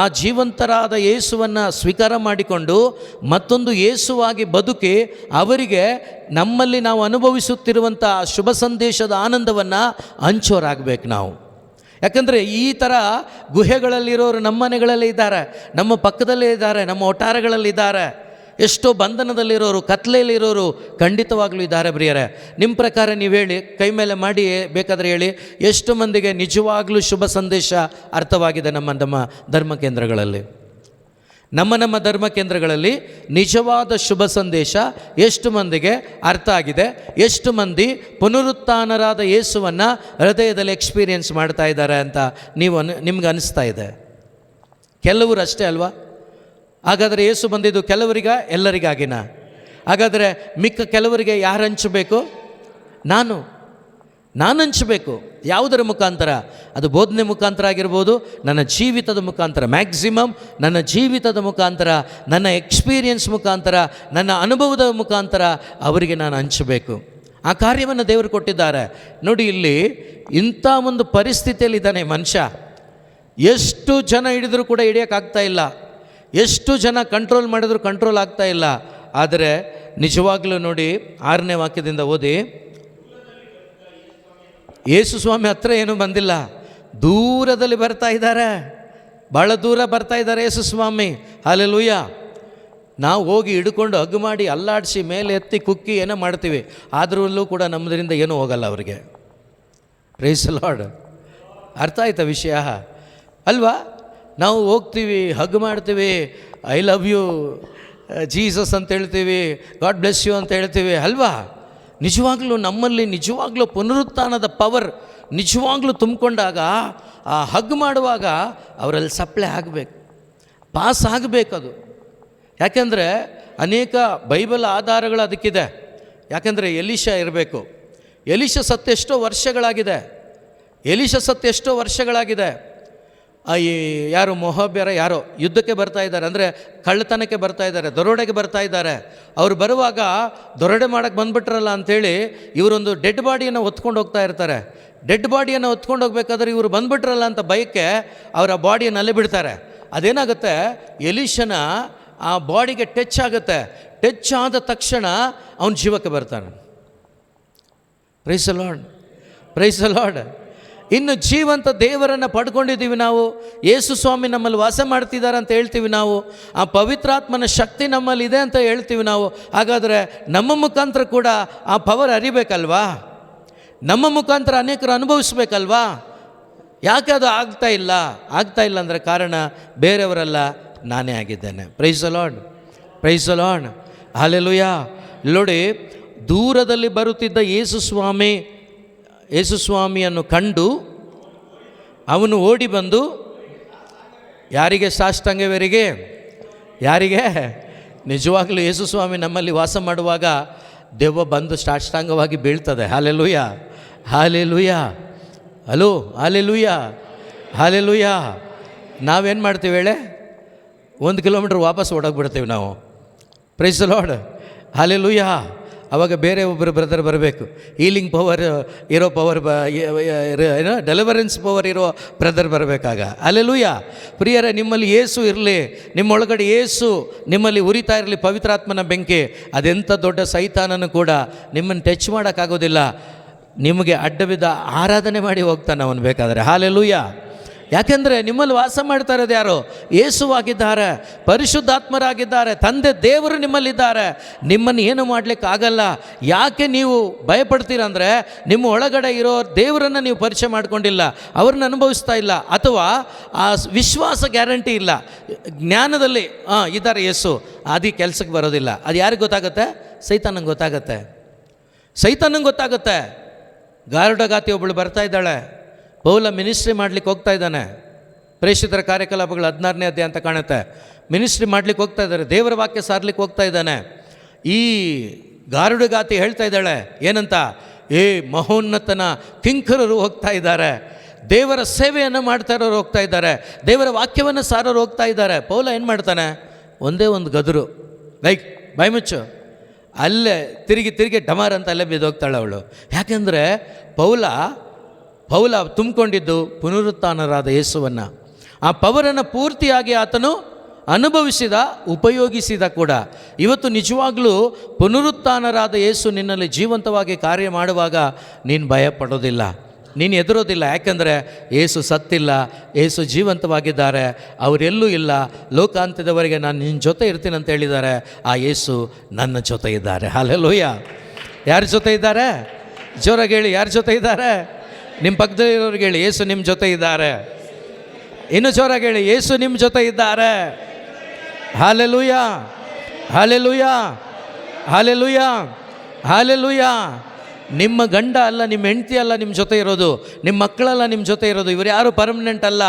ಆ ಜೀವಂತರಾದ ಯೇಸುವನ್ನು ಸ್ವೀಕಾರ ಮಾಡಿಕೊಂಡು ಮತ್ತೊಂದು ಯೇಸುವಾಗಿ ಬದುಕಿ ಅವರಿಗೆ ನಮ್ಮಲ್ಲಿ ನಾವು ಅನುಭವಿಸುತ್ತಿರುವಂಥ ಶುಭ ಸಂದೇಶದ ಆನಂದವನ್ನು ಹಂಚೋರಾಗಬೇಕು ನಾವು. ಯಾಕಂದರೆ ಈ ಥರ ಗುಹೆಗಳಲ್ಲಿರೋರು ನಮ್ಮ ಮನೆಗಳಲ್ಲೇ ಇದ್ದಾರೆ, ನಮ್ಮ ಪಕ್ಕದಲ್ಲೇ ಇದ್ದಾರೆ, ನಮ್ಮ ಒಟ್ಟಾರೆಗಳಲ್ಲಿದ್ದಾರೆ. ಎಷ್ಟೋ ಬಂಧನದಲ್ಲಿರೋರು, ಕತ್ಲೆಯಲ್ಲಿರೋರು ಖಂಡಿತವಾಗ್ಲೂ ಇದ್ದಾರೆ. ಪ್ರಿಯರೇ, ನಿಮ್ಮ ಪ್ರಕಾರ ನೀವು ಹೇಳಿ, ಕೈ ಮೇಲೆ ಮಾಡಿ ಬೇಕಾದರೆ ಹೇಳಿ, ಎಷ್ಟು ಮಂದಿಗೆ ನಿಜವಾಗ್ಲೂ ಶುಭ ಸಂದೇಶ ಅರ್ಥವಾಗಿದೆ ನಮ್ಮ ಧರ್ಮ ಕೇಂದ್ರಗಳಲ್ಲಿ? ನಮ್ಮ ಧರ್ಮ ಕೇಂದ್ರಗಳಲ್ಲಿ ನಿಜವಾದ ಶುಭ ಸಂದೇಶ ಎಷ್ಟು ಮಂದಿಗೆ ಅರ್ಥ ಆಗಿದೆ? ಎಷ್ಟು ಮಂದಿ ಪುನರುತ್ಥಾನರಾದ ಯೇಸುವನ್ನು ಹೃದಯದಲ್ಲಿ ಎಕ್ಸ್ಪೀರಿಯೆನ್ಸ್ ಮಾಡ್ತಾ ಇದ್ದಾರೆ ಅಂತ ನಿಮ್ಗೆ ಅನಿಸ್ತಾ ಇದೆ? ಕೆಲವರು ಅಷ್ಟೇ ಅಲ್ವಾ? ಹಾಗಾದರೆ ಯೇಸು ಬಂದಿದ್ದು ಕೆಲವರಿಗ, ಎಲ್ಲರಿಗಾಗಿನ? ಹಾಗಾದರೆ ಮಿಕ್ಕ ಕೆಲವರಿಗೆ ಯಾರು ಹಂಚಬೇಕು? ನಾನು ಹಂಚಬೇಕು. ಯಾವುದರ ಮುಖಾಂತರ? ಅದು ಬೋಧನೆ ಮುಖಾಂತರ ಆಗಿರ್ಬೋದು, ನನ್ನ ಜೀವಿತದ ಮುಖಾಂತರ, ಮ್ಯಾಕ್ಸಿಮಮ್ ನನ್ನ ಜೀವಿತದ ಮುಖಾಂತರ, ನನ್ನ ಎಕ್ಸ್ಪೀರಿಯನ್ಸ್ ಮುಖಾಂತರ, ನನ್ನ ಅನುಭವದ ಮುಖಾಂತರ ಅವರಿಗೆ ನಾನು ಹಂಚಬೇಕು. ಆ ಕಾರ್ಯವನ್ನು ದೇವರು ಕೊಟ್ಟಿದ್ದಾರೆ. ನೋಡಿ, ಇಲ್ಲಿ ಇಂಥ ಒಂದು ಪರಿಸ್ಥಿತಿಯಲ್ಲಿದ್ದಾನೆ ಮನುಷ್ಯ. ಎಷ್ಟು ಜನ ಹಿಡಿದರೂ ಕೂಡ ಹಿಡಿಯೋಕ್ಕಾಗ್ತಾ ಇಲ್ಲ, ಎಷ್ಟು ಜನ ಕಂಟ್ರೋಲ್ ಮಾಡಿದ್ರು ಕಂಟ್ರೋಲ್ ಆಗ್ತಾ ಇಲ್ಲ. ಆದರೆ ನಿಜವಾಗ್ಲೂ ನೋಡಿ, 6ನೇ ವಾಕ್ಯದಿಂದ ಓದಿ. ಯೇಸು ಸ್ವಾಮಿ ಹತ್ರ ಏನೂ ಬಂದಿಲ್ಲ, ದೂರದಲ್ಲಿ ಬರ್ತಾ ಇದ್ದಾರೆ, ಭಾಳ ದೂರ ಬರ್ತಾ ಇದ್ದಾರೆ ಯೇಸು ಸ್ವಾಮಿ. ಹಲ್ಲೆಲೂಯಾ. ನಾವು ಹೋಗಿ ಹಿಡ್ಕೊಂಡು ಹಗ್ ಮಾಡಿ ಅಲ್ಲಾಡಿಸಿ ಮೇಲೆ ಎತ್ತಿ ಕುಕ್ಕಿ ಏನೋ ಮಾಡ್ತೀವಿ, ಆದ್ರಲ್ಲೂ ಕೂಡ ನಮ್ಮದರಿಂದ ಏನೂ ಹೋಗಲ್ಲ ಅವರಿಗೆ. Praise the lord. ಅರ್ಥ ಆಯ್ತಾ ವಿಷಯ ಅಲ್ವಾ? ನಾವು ಹೋಗ್ತೀವಿ, ಹಗ್ ಮಾಡ್ತೀವಿ, ಐ ಲವ್ ಯು ಜೀಸಸ್ ಅಂತ ಹೇಳ್ತೀವಿ, ಗಾಡ್ ಬ್ಲೆಸ್ ಯು ಅಂತ ಹೇಳ್ತೀವಿ ಅಲ್ವಾ? ನಿಜವಾಗ್ಲೂ ನಮ್ಮಲ್ಲಿ ನಿಜವಾಗ್ಲೂ ಪುನರುತ್ಥಾನದ ಪವರ್ ನಿಜವಾಗ್ಲೂ ತುಂಬಿಕೊಂಡಾಗ, ಆ ಹಗ್ ಮಾಡುವಾಗ ಅವರಲ್ಲಿ ಸಪ್ಲೈ ಆಗಬೇಕು, ಪಾಸ್ ಆಗಬೇಕದು. ಯಾಕೆಂದರೆ ಅನೇಕ ಬೈಬಲ್ ಆಧಾರಗಳು ಅದಕ್ಕಿದೆ. ಯಾಕೆಂದರೆ ಎಲೀಷಾ ಇರಬೇಕು. ಎಲೀಷಾ ಸತ್ತು ಎಷ್ಟೋ ವರ್ಷಗಳಾಗಿದೆ. ಈ ಯಾರು ಮೊಹಾಬ್ಯರ ಯಾರೋ ಯುದ್ಧಕ್ಕೆ ಬರ್ತಾ ಇದ್ದಾರೆ, ಅಂದರೆ ಕಳ್ಳತನಕ್ಕೆ ಬರ್ತಾ ಇದ್ದಾರೆ, ದರೋಡೆಗೆ ಬರ್ತಾ ಇದ್ದಾರೆ. ಅವ್ರು ಬರುವಾಗ ದರೋಡೆ ಮಾಡೋಕ್ಕೆ ಬಂದುಬಿಟ್ರಲ್ಲ ಅಂಥೇಳಿ ಇವರೊಂದು ಡೆಡ್ ಬಾಡಿಯನ್ನು ಹೊತ್ಕೊಂಡು ಹೋಗ್ತಾ ಇರ್ತಾರೆ. ಡೆಡ್ ಬಾಡಿಯನ್ನು ಹೊತ್ಕೊಂಡು ಹೋಗ್ಬೇಕಾದ್ರೆ ಇವರು ಬಂದುಬಿಟ್ರಲ್ಲ ಅಂತ ಭಯಕ್ಕೆ ಅವರ ಬಾಡಿಯನ್ನು ಅಲ್ಲೇ ಬಿಡ್ತಾರೆ. ಅದೇನಾಗುತ್ತೆ, ಎಲೀಷನ ಆ ಬಾಡಿಗೆ ಟಚ್ ಆಗುತ್ತೆ. ಟಚ್ ಆದ ತಕ್ಷಣ ಅವನ ಜೀವಕ್ಕೆ ಬರ್ತಾನೆ. Praise the lord, praise the lord. ಇನ್ನು ಜೀವಂತ ದೇವರನ್ನು ಪಡ್ಕೊಂಡಿದ್ದೀವಿ ನಾವು. ಯೇಸು ಸ್ವಾಮಿ ನಮ್ಮಲ್ಲಿ ವಾಸ ಮಾಡ್ತಿದ್ದಾರೆ ಅಂತ ಹೇಳ್ತೀವಿ ನಾವು. ಆ ಪವಿತ್ರಾತ್ಮನ ಶಕ್ತಿ ನಮ್ಮಲ್ಲಿ ಇದೆ ಅಂತ ಹೇಳ್ತೀವಿ ನಾವು. ಹಾಗಾದರೆ ನಮ್ಮ ಮುಖಾಂತರ ಕೂಡ ಆ ಪವರ್ ಅರಿಬೇಕಲ್ವಾ? ನಮ್ಮ ಮುಖಾಂತರ ಅನೇಕರು ಅನುಭವಿಸ್ಬೇಕಲ್ವಾ? ಯಾಕೆ ಅದು ಆಗ್ತಾ ಇಲ್ಲ ಅಂದರೆ ಕಾರಣ ಬೇರೆಯವರಲ್ಲ, ನಾನೇ ಆಗಿದ್ದೇನೆ. Praise the lord, praise the lord. Hallelujah. ನೋಡಿ, ದೂರದಲ್ಲಿ ಬರುತ್ತಿದ್ದ ಯೇಸು ಸ್ವಾಮಿಯನ್ನು ಕಂಡು ಅವನು ಓಡಿ ಬಂದು ಯಾರಿಗೆ ಸಾಷ್ಟಾಂಗವರಿಗೆ? ಯಾರಿಗೆ? ನಿಜವಾಗ್ಲೂ ಯೇಸು ಸ್ವಾಮಿ ನಮ್ಮಲ್ಲಿ ವಾಸ ಮಾಡುವಾಗ ದೆವ್ವ ಬಂದು ಸಾಷ್ಟಾಂಗವಾಗಿ ಬೀಳ್ತದೆ. Hallelujah, hallelujah, hello, hallelujah, hallelujah. ನಾವೇನು ಮಾಡ್ತೀವಿ ಹೇಳೆ? 1 ಕಿಲೋಮೀಟ್ರ್ ವಾಪಸ್ ಓಡೋಗ್ಬಿಡ್ತೀವಿ ನಾವು. Praise the lord, hallelujah. ಆವಾಗ ಬೇರೆ ಒಬ್ಬರು ಬ್ರದರ್ ಬರಬೇಕು, ಹೀಲಿಂಗ್ ಪವರ್ ಇರೋ ಏನೋ ಡೆಲಿವರೆನ್ಸ್ ಪವರ್ ಇರೋ ಬ್ರದರ್ ಬರಬೇಕಾಗ. ಹಲ್ಲೆಲೂಯಾ. ಪ್ರಿಯರೇ, ನಿಮ್ಮಲ್ಲಿ ಯೇಸು ಇರಲಿ, ನಿಮ್ಮೊಳಗಡೆ ಯೇಸು ನಿಮ್ಮಲ್ಲಿ ಉರಿತಾ ಇರಲಿ, ಪವಿತ್ರಾತ್ಮನ ಬೆಂಕಿ. ಅದೆಂಥ ದೊಡ್ಡ ಸೈತಾನನು ಕೂಡ ನಿಮ್ಮನ್ನು ಟಚ್ ಮಾಡೋಕ್ಕಾಗೋದಿಲ್ಲ. ನಿಮಗೆ ಅಡ್ಡ ಬಿದ್ದ ಆರಾಧನೆ ಮಾಡಿ ಹೋಗ್ತಾನೆ ಅವನು ಬೇಕಾದರೆ. ಹಲ್ಲೆಲೂಯಾ. ಯಾಕೆಂದರೆ ನಿಮ್ಮಲ್ಲಿ ವಾಸ ಮಾಡ್ತಾ ಇರೋದು ಯಾರು? ಯೇಸುವಾಗಿದ್ದಾರೆ, ಪರಿಶುದ್ಧಾತ್ಮರಾಗಿದ್ದಾರೆ, ತಂದೆ ದೇವರು ನಿಮ್ಮಲ್ಲಿದ್ದಾರೆ. ನಿಮ್ಮನ್ನು ಏನು ಮಾಡಲಿಕ್ಕೆ ಆಗಲ್ಲ. ಯಾಕೆ ನೀವು ಭಯಪಡ್ತೀರಂದರೆ ನಿಮ್ಮ ಒಳಗಡೆ ಇರೋ ದೇವರನ್ನು ನೀವು ಪರಿಚಯ ಮಾಡ್ಕೊಂಡಿಲ್ಲ, ಅವ್ರನ್ನ ಅನುಭವಿಸ್ತಾ ಇಲ್ಲ, ಅಥವಾ ಆ ವಿಶ್ವಾಸ ಗ್ಯಾರಂಟಿ ಇಲ್ಲ. ಜ್ಞಾನದಲ್ಲಿ ಇದ್ದಾರೆ ಯೇಸು, ಅದು ಕೆಲಸಕ್ಕೆ ಬರೋದಿಲ್ಲ. ಅದು ಯಾರಿಗೆ ಗೊತ್ತಾಗುತ್ತೆ? ಸೈತಾನಂಗೆ ಗೊತ್ತಾಗುತ್ತೆ, ಸೈತಾನಂಗೆ ಗೊತ್ತಾಗುತ್ತೆ. ಗಾರುಡಗಾತಿ ಒಬ್ಬಳು ಬರ್ತಾ ಇದ್ದಾಳೆ, ಪೌಲ ಮಿನಿಸ್ಟ್ರಿ ಮಾಡಲಿಕ್ಕೆ ಹೋಗ್ತಾ ಇದ್ದಾನೆ. ಪ್ರೇಷಿತರ ಕಾರ್ಯಕಲಾಪಗಳು 16ನೇ ಅಧ್ಯಾಯ ಅಂತ ಕಾಣುತ್ತೆ. ಮಿನಿಸ್ಟ್ರಿ ಮಾಡಲಿಕ್ಕೆ ಹೋಗ್ತಾ ಇದ್ದಾರೆ, ದೇವರ ವಾಕ್ಯ ಸಾರ್ಲಿಕ್ಕೆ ಹೋಗ್ತಾ ಇದ್ದಾನೆ. ಈ ಗಾರುಡಗಾತಿ ಹೇಳ್ತಾ ಇದ್ದಾಳೆ ಏನಂತ? ಮಹೋನ್ನತನ ಕಿಂಕರರು ಹೋಗ್ತಾ ಇದ್ದಾರೆ, ದೇವರ ಸೇವೆಯನ್ನು ಮಾಡ್ತಾ ಇರೋರು ಹೋಗ್ತಾ ಇದ್ದಾರೆ, ದೇವರ ವಾಕ್ಯವನ್ನು ಸಾರೋರು ಹೋಗ್ತಾ ಇದ್ದಾರೆ. ಪೌಲ ಏನು ಮಾಡ್ತಾನೆ? ಒಂದೇ ಒಂದು ಗದರು, ಲೈಕ್ ಬಾಯ್ಮುಚ್ಚು, ಅಲ್ಲೇ ತಿರುಗಿ ಡಮಾರ್ ಅಂತ ಅಲ್ಲೇ ಬಿದ್ದೋಗ್ತಾಳೆ ಅವಳು. ಯಾಕೆಂದರೆ ಪೌಲ ತುಂಬಿಕೊಂಡಿದ್ದು ಪುನರುತ್ಥಾನರಾದ ಯೇಸುವನ್ನು. ಆ ಪವರನ್ನು ಪೂರ್ತಿಯಾಗಿ ಆತನು ಅನುಭವಿಸಿದ, ಉಪಯೋಗಿಸಿದ ಕೂಡ. ಇವತ್ತು ನಿಜವಾಗ್ಲೂ ಪುನರುತ್ಥಾನರಾದ ಯೇಸು ನಿನ್ನಲ್ಲಿ ಜೀವಂತವಾಗಿ ಕಾರ್ಯ ಮಾಡುವಾಗ ನೀನು ಭಯಪಡೋದಿಲ್ಲ, ನೀನು ಹೆದರೋದಿಲ್ಲ. ಯಾಕೆಂದರೆ ಯೇಸು ಸತ್ತಿಲ್ಲ, ಯೇಸು ಜೀವಂತವಾಗಿದ್ದಾರೆ, ಅವರೆಲ್ಲೂ ಇಲ್ಲ. ಲೋಕಾಂತ್ಯದವರೆಗೆ ನಾನು ನಿನ್ನ ಜೊತೆ ಇರ್ತೀನಿ ಅಂತ ಹೇಳಿದ್ದಾರೆ. ಆ ಯೇಸು ನನ್ನ ಜೊತೆ ಇದ್ದಾರೆ. ಹಲ್ಲೆಲೂಯಾ. ಯಾರ ಜೊತೆ ಇದ್ದಾರೆ? ಜೋರಾಗಿ ಹೇಳಿ, ಯಾರ ಜೊತೆ ಇದ್ದಾರೆ? ನಿಮ್ಮ ಪಕ್ಕದಲ್ಲಿರೋರಿಗೆ ಹೇಳಿ, ಯೇಸು ನಿಮ್ಮ ಜೊತೆ ಇದ್ದಾರೆ. ಇನ್ನು ಜೋರಾಗಿ ಹೇಳಿ, ಯೇಸು ನಿಮ್ಮ ಜೊತೆ ಇದ್ದಾರೆ. Hallelujah, hallelujah, hallelujah, hallelujah. ನಿಮ್ಮ ಗಂಡ ಅಲ್ಲ, ನಿಮ್ಮ ಹೆಂಡತಿ ಅಲ್ಲ ನಿಮ್ಮ ಜೊತೆ ಇರೋದು, ನಿಮ್ಮ ಮಕ್ಕಳಲ್ಲ ನಿಮ್ಮ ಜೊತೆ ಇರೋದು. ಇವರು ಯಾರು ಪರ್ಮನೆಂಟ್ ಅಲ್ಲ.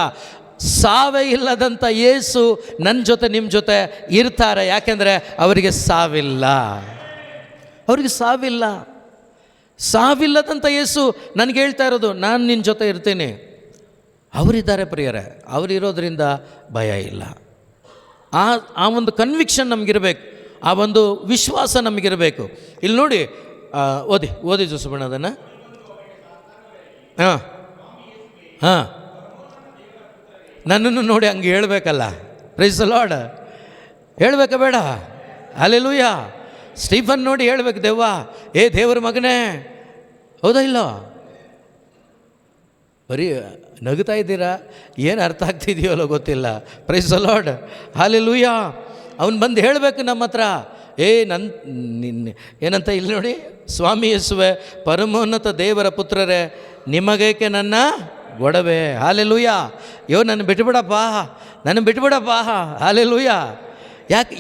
ಸಾವೇ ಇಲ್ಲದಂಥ ಯೇಸು ನನ್ನ ಜೊತೆ ನಿಮ್ಮ ಜೊತೆ ಇರ್ತಾರೆ. ಯಾಕೆಂದರೆ ಅವರಿಗೆ ಸಾವಿಲ್ಲ, ಅವರಿಗೆ ಸಾವಿಲ್ಲ. ಸಾವಿಲ್ಲದಂಥ ಯೇಸು ನನಗೆ ಹೇಳ್ತಾ ಇರೋದು, ನಾನು ನಿನ್ನ ಜೊತೆ ಇರ್ತೀನಿ. ಅವರಿದ್ದಾರೆ ಪ್ರಿಯರೇ, ಅವರಿರೋದ್ರಿಂದ ಭಯ ಇಲ್ಲ. ಆ ಒಂದು ಕನ್ವಿಕ್ಷನ್ ನಮಗಿರಬೇಕು, ಆ ಒಂದು ವಿಶ್ವಾಸ ನಮಗಿರಬೇಕು. ಇಲ್ಲಿ ನೋಡಿ, ಓದಿ ಜೋಸಬಣ್ಣ ಅದನ್ನು. ಹಾಂ ಹಾಂ ನನ್ನನ್ನು ನೋಡಿ ಹಂಗೆ ಹೇಳ್ಬೇಕಲ್ಲ. Praise the lord. ಹೇಳ್ಬೇಕಾ ಬೇಡ? ಹಲ್ಲೆಲೂಯಾ. ಸ್ಟೀಫನ್ ನೋಡಿ ಹೇಳ್ಬೇಕು, ದೆವ್ವ, ಏ ದೇವ್ರ ಮಗನೇ, ಹೌದಾ ಇಲ್ಲ? ಬರೀ ನಗುತ್ತಾ ಇದ್ದೀರಾ, ಏನು ಅರ್ಥ ಆಗ್ತಿದೆಯೋ ಗೊತ್ತಿಲ್ಲ. Price the lord. ಹಲ್ಲೆಲೂಯಾ. ಅವನು ಬಂದು ಹೇಳಬೇಕು ನಮ್ಮ ಹತ್ರ, ಏನಂತ ಇಲ್ಲಿ ನೋಡಿ, ಸ್ವಾಮಿ ಯೇಸುವೆ, ಪರಮೋನ್ನತ ದೇವರ ಪುತ್ರರೇ, ನಿಮಗೇಕೆ ನನ್ನ ಗೊಡವೆ? ಹಲ್ಲೆಲೂಯಾ. ನನ್ನ ಬಿಟ್ಬಿಡಪ್ಪ. ಹಲ್ಲೆಲೂಯಾ.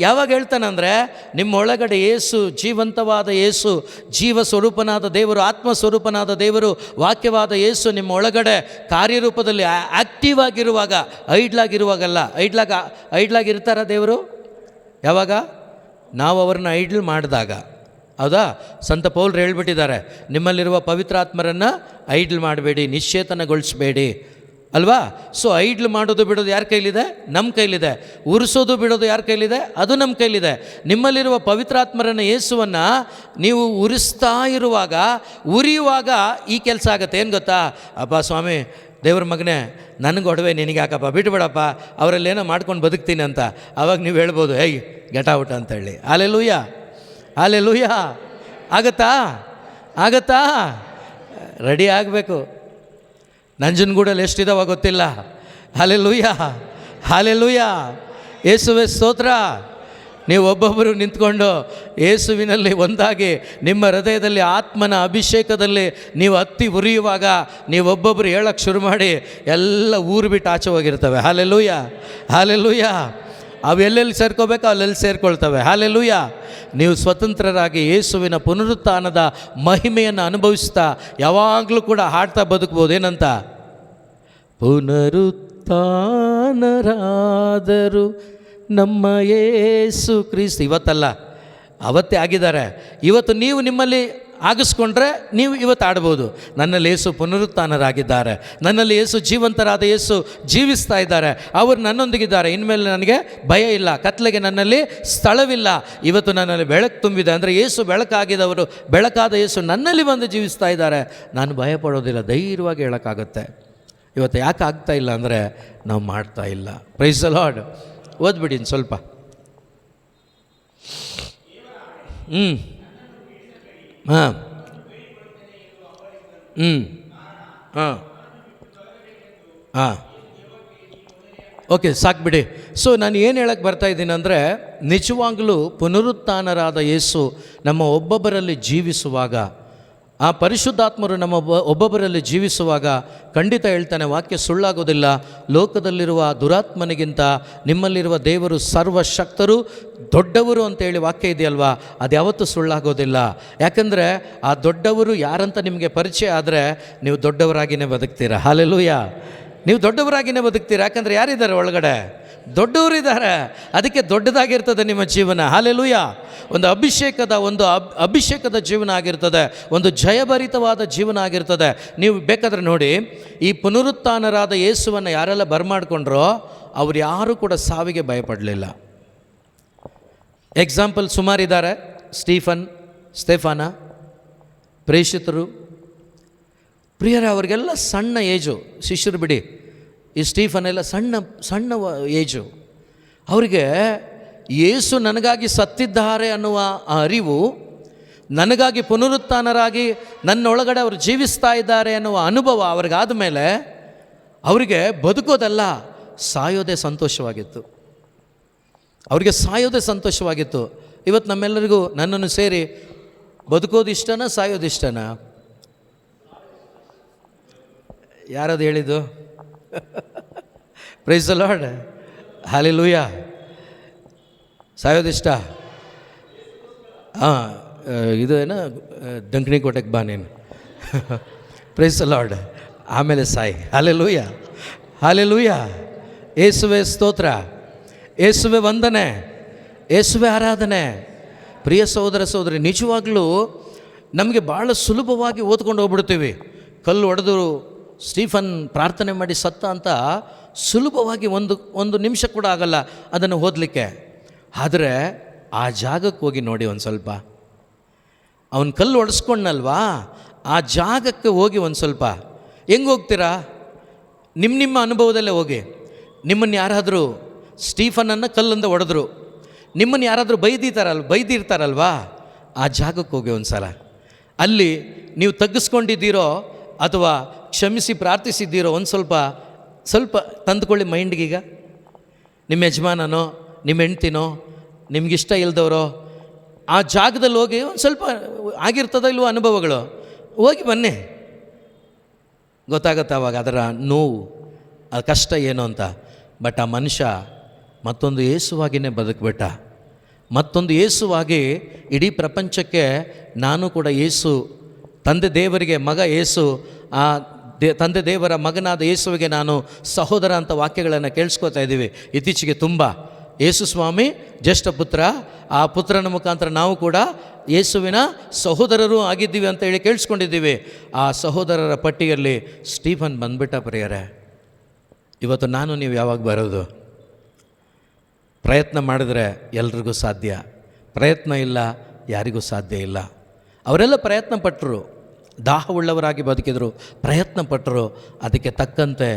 ಯಾವಾಗ ಹೇಳ್ತಾನಂದರೆ, ನಿಮ್ಮೊಳಗಡೆ ಯೇಸು, ಜೀವಂತವಾದ ಯೇಸು, ಜೀವ ಸ್ವರೂಪನಾದ ದೇವರು, ಆತ್ಮ ಸ್ವರೂಪನಾದ ದೇವರು, ವಾಕ್ಯವಾದ ಯೇಸು ನಿಮ್ಮ ಒಳಗಡೆ ಕಾರ್ಯರೂಪದಲ್ಲಿ ಆ್ಯಕ್ಟಿವ್ ಆಗಿರುವಾಗ, ಐಡ್ಲಾಗಿರುವಾಗಲ್ಲ. ಐಡ್ಲಾಗಿರ್ತಾರ ದೇವರು ಯಾವಾಗ? ನಾವು ಅವ್ರನ್ನ ಐಡ್ಲ್ ಮಾಡಿದಾಗ. ಹೌದಾ? ಸಂತ ಪೌಲ್ರು ಹೇಳ್ಬಿಟ್ಟಿದ್ದಾರೆ, ನಿಮ್ಮಲ್ಲಿರುವ ಪವಿತ್ರಾತ್ಮರನ್ನು ಐಡ್ಲ್ ಮಾಡಬೇಡಿ, ನಿಶ್ಚೇತನಗೊಳಿಸಬೇಡಿ ಅಲ್ವಾ? ಸೊ ಐಡ್ಲ್ ಮಾಡೋದು ಬಿಡೋದು ಯಾರ ಕೈಲಿದೆ? ನಮ್ಮ ಕೈಲಿದೆ. ಉರಿಸೋದು ಬಿಡೋದು ಯಾರ ಕೈಲಿದೆ? ಅದು ನಮ್ಮ ಕೈಲಿದೆ. ನಿಮ್ಮಲ್ಲಿರುವ ಪವಿತ್ರಾತ್ಮರನ್ನು, ಯೇಸುವನ್ನು ನೀವು ಉರಿಯುವಾಗ ಈ ಕೆಲಸ ಆಗುತ್ತೆ. ಏನು ಗೊತ್ತಾ? ಅಪ್ಪ ಸ್ವಾಮಿ, ದೇವ್ರ ಮಗನೇ, ನನಗೆ ಒಡವೆ ನಿನಗೆ ಯಾಕಪ್ಪ, ಬಿಟ್ಬಿಡಪ್ಪ, ಅವರಲ್ಲೇನೋ ಮಾಡ್ಕೊಂಡು ಬದುಕ್ತೀನಿ ಅಂತ. ಆವಾಗ ನೀವು ಹೇಳ್ಬೋದು, ಹೇಯ್ ಗೆಟ್ ಔಟ್ ಅಂತೇಳಿ. ಹಲ್ಲೆಲೂಯಾ. ಆಗತ್ತಾ? ರೆಡಿ ಆಗಬೇಕು. ನಂಜನಗೂಡಲ್ಲಿ ಎಷ್ಟಿದಾವ ಗೊತ್ತಿಲ್ಲ. ಹಲ್ಲೆಲೂಯಾ. ಯೇಸುವೆ ಸ್ತೋತ್ರ. ನೀವು ಒಬ್ಬೊಬ್ಬರು ನಿಂತ್ಕೊಂಡು ಯೇಸುವಿನಲ್ಲಿ ಒಂದಾಗಿ ನಿಮ್ಮ ಹೃದಯದಲ್ಲಿ ಆತ್ಮನ ಅಭಿಷೇಕದಲ್ಲಿ ನೀವು ಹತ್ತಿ ಉರಿಯುವಾಗ ನೀವೊಬ್ಬೊಬ್ಬರು ಹೇಳಕ್ಕೆ ಶುರು ಮಾಡಿ ಎಲ್ಲ ಊರು ಬಿಟ್ಟು ಆಚೆ ಹೋಗಿರ್ತವೆ. ಹಲ್ಲೆಲೂಯಾ. ಅವೆಲ್ಲೆಲ್ಲಿ ಸೇರ್ಕೋಬೇಕೋ ಅಲ್ಲೆಲ್ಲಿ ಸೇರ್ಕೊಳ್ತವೆ. ಹಲ್ಲೆಲೂಯಾ. ನೀವು ಸ್ವತಂತ್ರರಾಗಿ ಯೇಸುವಿನ ಪುನರುತ್ಥಾನದ ಮಹಿಮೆಯನ್ನು ಅನುಭವಿಸ್ತಾ ಯಾವಾಗಲೂ ಕೂಡ ಹಾಡ್ತಾ ಬದುಕ್ಬೋದು. ಏನಂತ? ಪುನರುತ್ಥಾನರಾದರು ನಮ್ಮ ಯೇಸು ಕ್ರಿಸ್ತ. ಇವತ್ತಲ್ಲ, ಅವತ್ತೇ ಆಗಿದ್ದಾರೆ. ಇವತ್ತು ನೀವು ನಿಮ್ಮಲ್ಲಿ ಆಗಿಸ್ಕೊಂಡ್ರೆ ನೀವು ಇವತ್ತು ಆಡ್ಬೋದು, ನನ್ನಲ್ಲಿ ಯೇಸು ಪುನರುತ್ಥಾನರಾಗಿದ್ದಾರೆ, ನನ್ನಲ್ಲಿ ಯೇಸು ಜೀವಂತರಾದ ಯೇಸು ಜೀವಿಸ್ತಾ ಇದ್ದಾರೆ, ಅವರು ನನ್ನೊಂದಿಗಿದ್ದಾರೆ, ಇನ್ಮೇಲೆ ನನಗೆ ಭಯ ಇಲ್ಲ, ಕತ್ಲೆಗೆ ನನ್ನಲ್ಲಿ ಸ್ಥಳವಿಲ್ಲ, ಇವತ್ತು ನನ್ನಲ್ಲಿ ಬೆಳಕು ತುಂಬಿದೆ. ಅಂದರೆ ಯೇಸು ಬೆಳಕಾಗಿದ್ದವರು, ಬೆಳಕಾದ ಯೇಸು ನನ್ನಲ್ಲಿ ಬಂದು ಜೀವಿಸ್ತಾ ಇದ್ದಾರೆ, ನಾನು ಭಯ ಪಡೋದಿಲ್ಲ, ಧೈರ್ಯವಾಗಿ ಹೇಳೋಕ್ಕಾಗುತ್ತೆ. ಇವತ್ತು ಯಾಕೆ ಆಗ್ತಾ ಇಲ್ಲ ಅಂದರೆ ನಾವು ಮಾಡ್ತಾ ಇಲ್ಲ. Praise the lord. ಓದ್ಬಿಡಿ ಸ್ವಲ್ಪ. ಓಕೆ, ಸಾಕ್ಬಿಡಿ. ಸೊ ನಾನು ಏನು ಹೇಳಕ್ಕೆ ಬರ್ತಾಯಿದ್ದೀನಿ ಅಂದರೆ, ನಿಜವಾಗಲೂ ಪುನರುತ್ಥಾನರಾದ ಯೇಸು ನಮ್ಮ ಒಬ್ಬೊಬ್ಬರಲ್ಲಿ ಜೀವಿಸುವಾಗ, ಆ ಪರಿಶುದ್ಧಾತ್ಮರು ನಮ್ಮ ಒಬ್ಬೊಬ್ಬರಲ್ಲಿ ಜೀವಿಸುವಾಗ ಖಂಡಿತ ಹೇಳ್ತಾನೆ, ವಾಕ್ಯ ಸುಳ್ಳಾಗೋದಿಲ್ಲ, ಲೋಕದಲ್ಲಿರುವ ದುರಾತ್ಮನಿಗಿಂತ ನಿಮ್ಮಲ್ಲಿರುವ ದೇವರು ಸರ್ವಶಕ್ತರು, ದೊಡ್ಡವರು ಅಂತೇಳಿ ವಾಕ್ಯ ಇದೆಯಲ್ವಾ, ಅದು ಯಾವತ್ತೂ ಸುಳ್ಳಾಗೋದಿಲ್ಲ. ಯಾಕಂದರೆ ಆ ದೊಡ್ಡವರು ಯಾರಂತ ನಿಮಗೆ ಪರಿಚಯ ಆದರೆ ನೀವು ದೊಡ್ಡವರಾಗಿಯೇ ಬದುಕ್ತೀರಾ. ಹಲ್ಲೆಲೂಯಾ. ನೀವು ದೊಡ್ಡವರಾಗಿಯೇ ಬದುಕ್ತೀರಾ. ಯಾಕಂದರೆ ಯಾರಿದ್ದಾರೆ ಒಳಗಡೆ? ದೊಡ್ಡವರಿದ್ದಾರೆ. ಅದಕ್ಕೆ ದೊಡ್ಡದಾಗಿರ್ತದೆ ನಿಮ್ಮ ಜೀವನ. ಹಲ್ಲೆಲೂಯಾ. ಒಂದು ಅಭಿಷೇಕದ ಜೀವನ ಆಗಿರ್ತದೆ, ಒಂದು ಜಯಭರಿತವಾದ ಜೀವನ ಆಗಿರ್ತದೆ. ನೀವು ಬೇಕಾದರೆ ನೋಡಿ, ಈ ಪುನರುತ್ಥಾನರಾದ ಯೇಸುವನ್ನು ಯಾರೆಲ್ಲ ಬರಮಾಡ್ಕೊಂಡ್ರೋ ಅವ್ರು ಯಾರೂ ಕೂಡ ಸಾವಿಗೆ ಭಯಪಡಲಿಲ್ಲ. ಎಕ್ಸಾಂಪಲ್ ಸುಮಾರಿದ್ದಾರೆ. ಸ್ಟೇಫಾನ, ಪ್ರೇಷಿತರು, ಪ್ರಿಯರೇ, ಅವರಿಗೆಲ್ಲ ಸಣ್ಣ ಏಜು. ಶಿಷ್ಯರು ಬಿಡಿ, ಈ ಸ್ಟೀಫನ್ ಎಲ್ಲ ಸಣ್ಣ ಏಜು. ಅವರಿಗೆ ಯೇಸು ನನಗಾಗಿ ಸತ್ತಿದ್ದಾರೆ ಅನ್ನುವ ಆ ಅರಿವು, ನನಗಾಗಿ ಪುನರುತ್ಥಾನರಾಗಿ ನನ್ನೊಳಗಡೆ ಅವರು ಜೀವಿಸ್ತಾ ಇದ್ದಾರೆ ಅನ್ನುವ ಅನುಭವ ಅವ್ರಿಗಾದ ಮೇಲೆ ಅವರಿಗೆ ಬದುಕೋದಲ್ಲ, ಸಾಯೋದೇ ಸಂತೋಷವಾಗಿತ್ತು. ಅವರಿಗೆ ಸಾಯೋದೇ ಸಂತೋಷವಾಗಿತ್ತು. ಇವತ್ತು ನಮ್ಮೆಲ್ಲರಿಗೂ ನನ್ನನ್ನು ಸೇರಿ ಬದುಕೋದು ಇಷ್ಟನಾ, ಸಾಯೋದು ಇಷ್ಟನಾ? ಯಾರದು ಹೇಳಿದ್ದು? Price the lord. ಹಲ್ಲೆಲೂಯಾ. ಸಾಯೋದಿಷ್ಟ? ಇದು ಏನೋ ದಂಕಣಿ ಕೋಟೆಗೆ ಬಾ ನೀನು. Price the lord. ಆಮೇಲೆ ಸಾಯಿ. ಹಲ್ಲೆಲೂಯಾ. ಯೇಸುವೆ ಸ್ತೋತ್ರ, ಯೇಸುವೆ ವಂದನೆ, ಯೇಸುವೆ ಆರಾಧನೆ. ಪ್ರಿಯ ಸಹೋದರ ಸಹೋದರಿ, ನಿಜವಾಗ್ಲೂ ನಮಗೆ ಭಾಳ ಸುಲಭವಾಗಿ ಓದ್ಕೊಂಡು ಹೋಗ್ಬಿಡ್ತೀವಿ. ಕಲ್ಲು ಹೊಡೆದು ಸ್ಟೀಫನ್ ಪ್ರಾರ್ಥನೆ ಮಾಡಿ ಸತ್ತ ಅಂತ ಸುಲಭವಾಗಿ ಒಂದು ನಿಮಿಷ ಕೂಡ ಆಗಲ್ಲ ಅದನ್ನು ಓದಲಿಕ್ಕೆ. ಆದರೆ ಆ ಜಾಗಕ್ಕೆ ಹೋಗಿ ನೋಡಿ ಒಂದು ಸ್ವಲ್ಪ. ಅವನ ಕಲ್ಲು ಹೊಡೆಸ್ಕೊಂಡಲ್ವಾ, ಆ ಜಾಗಕ್ಕೆ ಹೋಗಿ ಒಂದು ಸ್ವಲ್ಪ. ಹೆಂಗೆ ಹೋಗ್ತೀರಾ? ನಿಮ್ಮ ಅನುಭವದಲ್ಲೇ ಹೋಗಿ. ನಿಮ್ಮನ್ನು ಯಾರಾದರೂ ಸ್ಟೀಫನನ್ನು ಕಲ್ಲಿಂದ ಹೊಡೆದ್ರು, ನಿಮ್ಮನ್ನು ಯಾರಾದರೂ ಬೈದಿರ್ತಾರಲ್ವಾ, ಆ ಜಾಗಕ್ಕೆ ಹೋಗಿ ಒಂದು ಸಲ. ಅಲ್ಲಿ ನೀವು ತಗ್ಗಿಸ್ಕೊಂಡಿದ್ದೀರೋ ಅಥವಾ ಕ್ಷಮಿಸಿ ಪ್ರಾರ್ಥಿಸಿದ್ದೀರೋ ಒಂದು ಸ್ವಲ್ಪ ತಂದುಕೊಳ್ಳಿ ಮೈಂಡ್ಗೀಗ. ನಿಮ್ಮ ಯಜಮಾನನೋ ನಿಮ್ಮ ಹೆಂಡ್ತಿನೋ ನಿಮಗಿಷ್ಟ ಇಲ್ದವರೋ ಆ ಜಾಗದಲ್ಲಿ ಹೋಗಿ ಒಂದು ಸ್ವಲ್ಪ ಆಗಿರ್ತದೋ ಇಲ್ವೋ ಅನುಭವಗಳು, ಹೋಗಿ ಬನ್ನಿ, ಗೊತ್ತಾಗತ್ತೆ ಅವಾಗ ಅದರ ನೋವು, ಆ ಕಷ್ಟ ಏನು ಅಂತ. ಬಟ್ ಆ ಮನುಷ್ಯ ಮತ್ತೊಂದು ಯೇಸುವಾಗಿಯೇ ಬದುಕಿಬಿಟ್ಟ. ಮತ್ತೊಂದು ಯೇಸುವಾಗಿ ಇಡೀ ಪ್ರಪಂಚಕ್ಕೆ ನಾನು ಕೂಡ ಯೇಸು, ತಂದೆ ದೇವರಿಗೆ ಮಗ ಯೇಸು, ಆ ತಂದೆ ದೇವರ ಮಗನಾದ ಯೇಸುವಿಗೆ ನಾನು ಸಹೋದರ ಅಂತ ವಾಕ್ಯಗಳನ್ನು ಕೇಳಿಸ್ಕೊತಾ ಇದ್ದೀವಿ ಇತ್ತೀಚೆಗೆ ತುಂಬ. ಯೇಸು ಸ್ವಾಮಿ ಜ್ಯೇಷ್ಠ ಪುತ್ರ, ಆ ಪುತ್ರನ ಮುಖಾಂತರ ನಾವು ಕೂಡ ಯೇಸುವಿನ ಸಹೋದರರು ಆಗಿದ್ದೀವಿ ಅಂತ ಹೇಳಿ ಕೇಳಿಸ್ಕೊಂಡಿದ್ದೀವಿ. ಆ ಸಹೋದರರ ಪಟ್ಟಿಯಲ್ಲಿ ಸ್ಟೀಫನ್ ಬಂದ್ಬಿಟ್ಟ ಪ್ರಿಯರೇ. ಇವತ್ತು ನಾನು ನೀವು ಯಾವಾಗ ಬರೋದು? ಪ್ರಯತ್ನ ಮಾಡಿದ್ರೆ ಎಲ್ರಿಗೂ ಸಾಧ್ಯ, ಪ್ರಯತ್ನ ಇಲ್ಲ ಯಾರಿಗೂ ಸಾಧ್ಯ ಇಲ್ಲ. ಅವರೆಲ್ಲ ಪ್ರಯತ್ನ ಪಟ್ಟರು, ದಾಹವುಳ್ಳವರಾಗಿ ಬದುಕಿದರು, ಪ್ರಯತ್ನ ಪಟ್ಟರು, ಅದಕ್ಕೆ ತಕ್ಕಂತೆ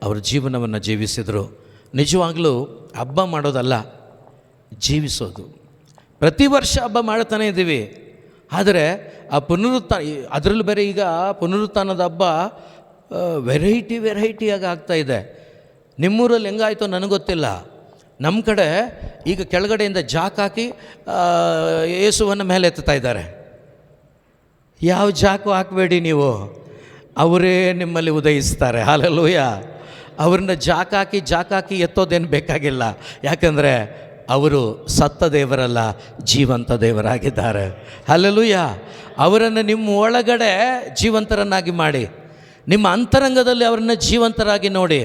ಅವ್ರ ಜೀವನವನ್ನು ಜೀವಿಸಿದರು. ನಿಜವಾಗಲೂ ಹಬ್ಬ ಮಾಡೋದಲ್ಲ, ಜೀವಿಸೋದು. ಪ್ರತಿ ವರ್ಷ ಹಬ್ಬ ಮಾಡ್ತಾನೆ ಇದ್ದೀವಿ, ಆದರೆ ಆ ಅದರಲ್ಲೂ ಬೇರೆ ಈಗ ಪುನರುತ್ಥಾನದ ಹಬ್ಬ ವೆರೈಟಿಯಾಗಿ ಆಗ್ತಾಯಿದೆ. ನಿಮ್ಮೂರಲ್ಲಿ ಹೆಂಗಾಯಿತೋ ನನಗೆ ಗೊತ್ತಿಲ್ಲ. ನಮ್ಮ ಕಡೆ ಈಗ ಕೆಳಗಡೆಯಿಂದ ಜಾಕ್ ಹಾಕಿ ಯೇಸುವನ್ನು ಮೇಲೆ ಎತ್ತುತ್ತಾ ಇದ್ದಾರೆ. ಯಾವ ಜಾಕು ಹಾಕಬೇಡಿ ನೀವು, ಅವರೇ ನಿಮ್ಮಲ್ಲಿ ಉದಯಿಸ್ತಾರೆ. ಹಲ್ಲೆಲೂಯಾ. ಅವ್ರನ್ನ ಜಾಕ್ ಹಾಕಿ ಎತ್ತೋದೇನು ಬೇಕಾಗಿಲ್ಲ, ಯಾಕಂದರೆ ಅವರು ಸತ್ತ ದೇವರಲ್ಲ, ಜೀವಂತ ದೇವರಾಗಿದ್ದಾರೆ. ಹಲ್ಲೆಲೂಯಾ. ಅವರನ್ನು ನಿಮ್ಮ ಒಳಗಡೆ ಜೀವಂತರನ್ನಾಗಿ ಮಾಡಿ, ನಿಮ್ಮ ಅಂತರಂಗದಲ್ಲಿ ಅವರನ್ನು ಜೀವಂತರಾಗಿ ನೋಡಿ.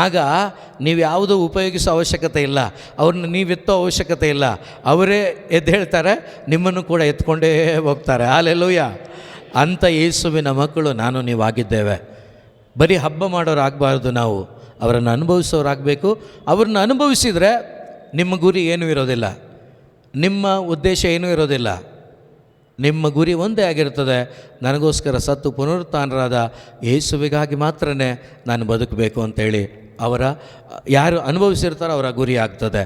ಆಗ ನೀವು ಯಾವುದೂ ಉಪಯೋಗಿಸೋ ಅವಶ್ಯಕತೆ ಇಲ್ಲ, ಅವ್ರನ್ನ ನೀವು ಎತ್ತೋ ಅವಶ್ಯಕತೆ ಇಲ್ಲ, ಅವರೇ ಎದ್ದು ಹೇಳ್ತಾರೆ, ನಿಮ್ಮನ್ನು ಕೂಡ ಎತ್ಕೊಂಡೇ ಹೋಗ್ತಾರೆ. ಹಲ್ಲೆಲೂಯಾ. ಅಂಥ ಯೇಸುವಿನ ಮಕ್ಕಳು ನಾನು ನೀವು ಆಗಿದ್ದೇವೆ. ಬರೀ ಹಬ್ಬ ಮಾಡೋರಾಗಬಾರ್ದು, ನಾವು ಅವರನ್ನು ಅನುಭವಿಸೋರಾಗಬೇಕು. ಅವ್ರನ್ನ ಅನುಭವಿಸಿದರೆ ನಿಮ್ಮ ಗುರಿ ಏನೂ ಇರೋದಿಲ್ಲ, ನಿಮ್ಮ ಉದ್ದೇಶ ಏನೂ ಇರೋದಿಲ್ಲ. ನಿಮ್ಮ ಗುರಿ ಒಂದೇ ಆಗಿರ್ತದೆ, ನನಗೋಸ್ಕರ ಸತ್ತು ಪುನರುತ್ಥಾನರಾದ ಯೇಸುವಿಗಾಗಿ ಮಾತ್ರ ನಾನು ಬದುಕಬೇಕು ಅಂತೇಳಿ. ಯಾರು ಅನುಭವಿಸಿರ್ತಾರೋ ಅವರ ಗುರಿ ಆಗ್ತದೆ.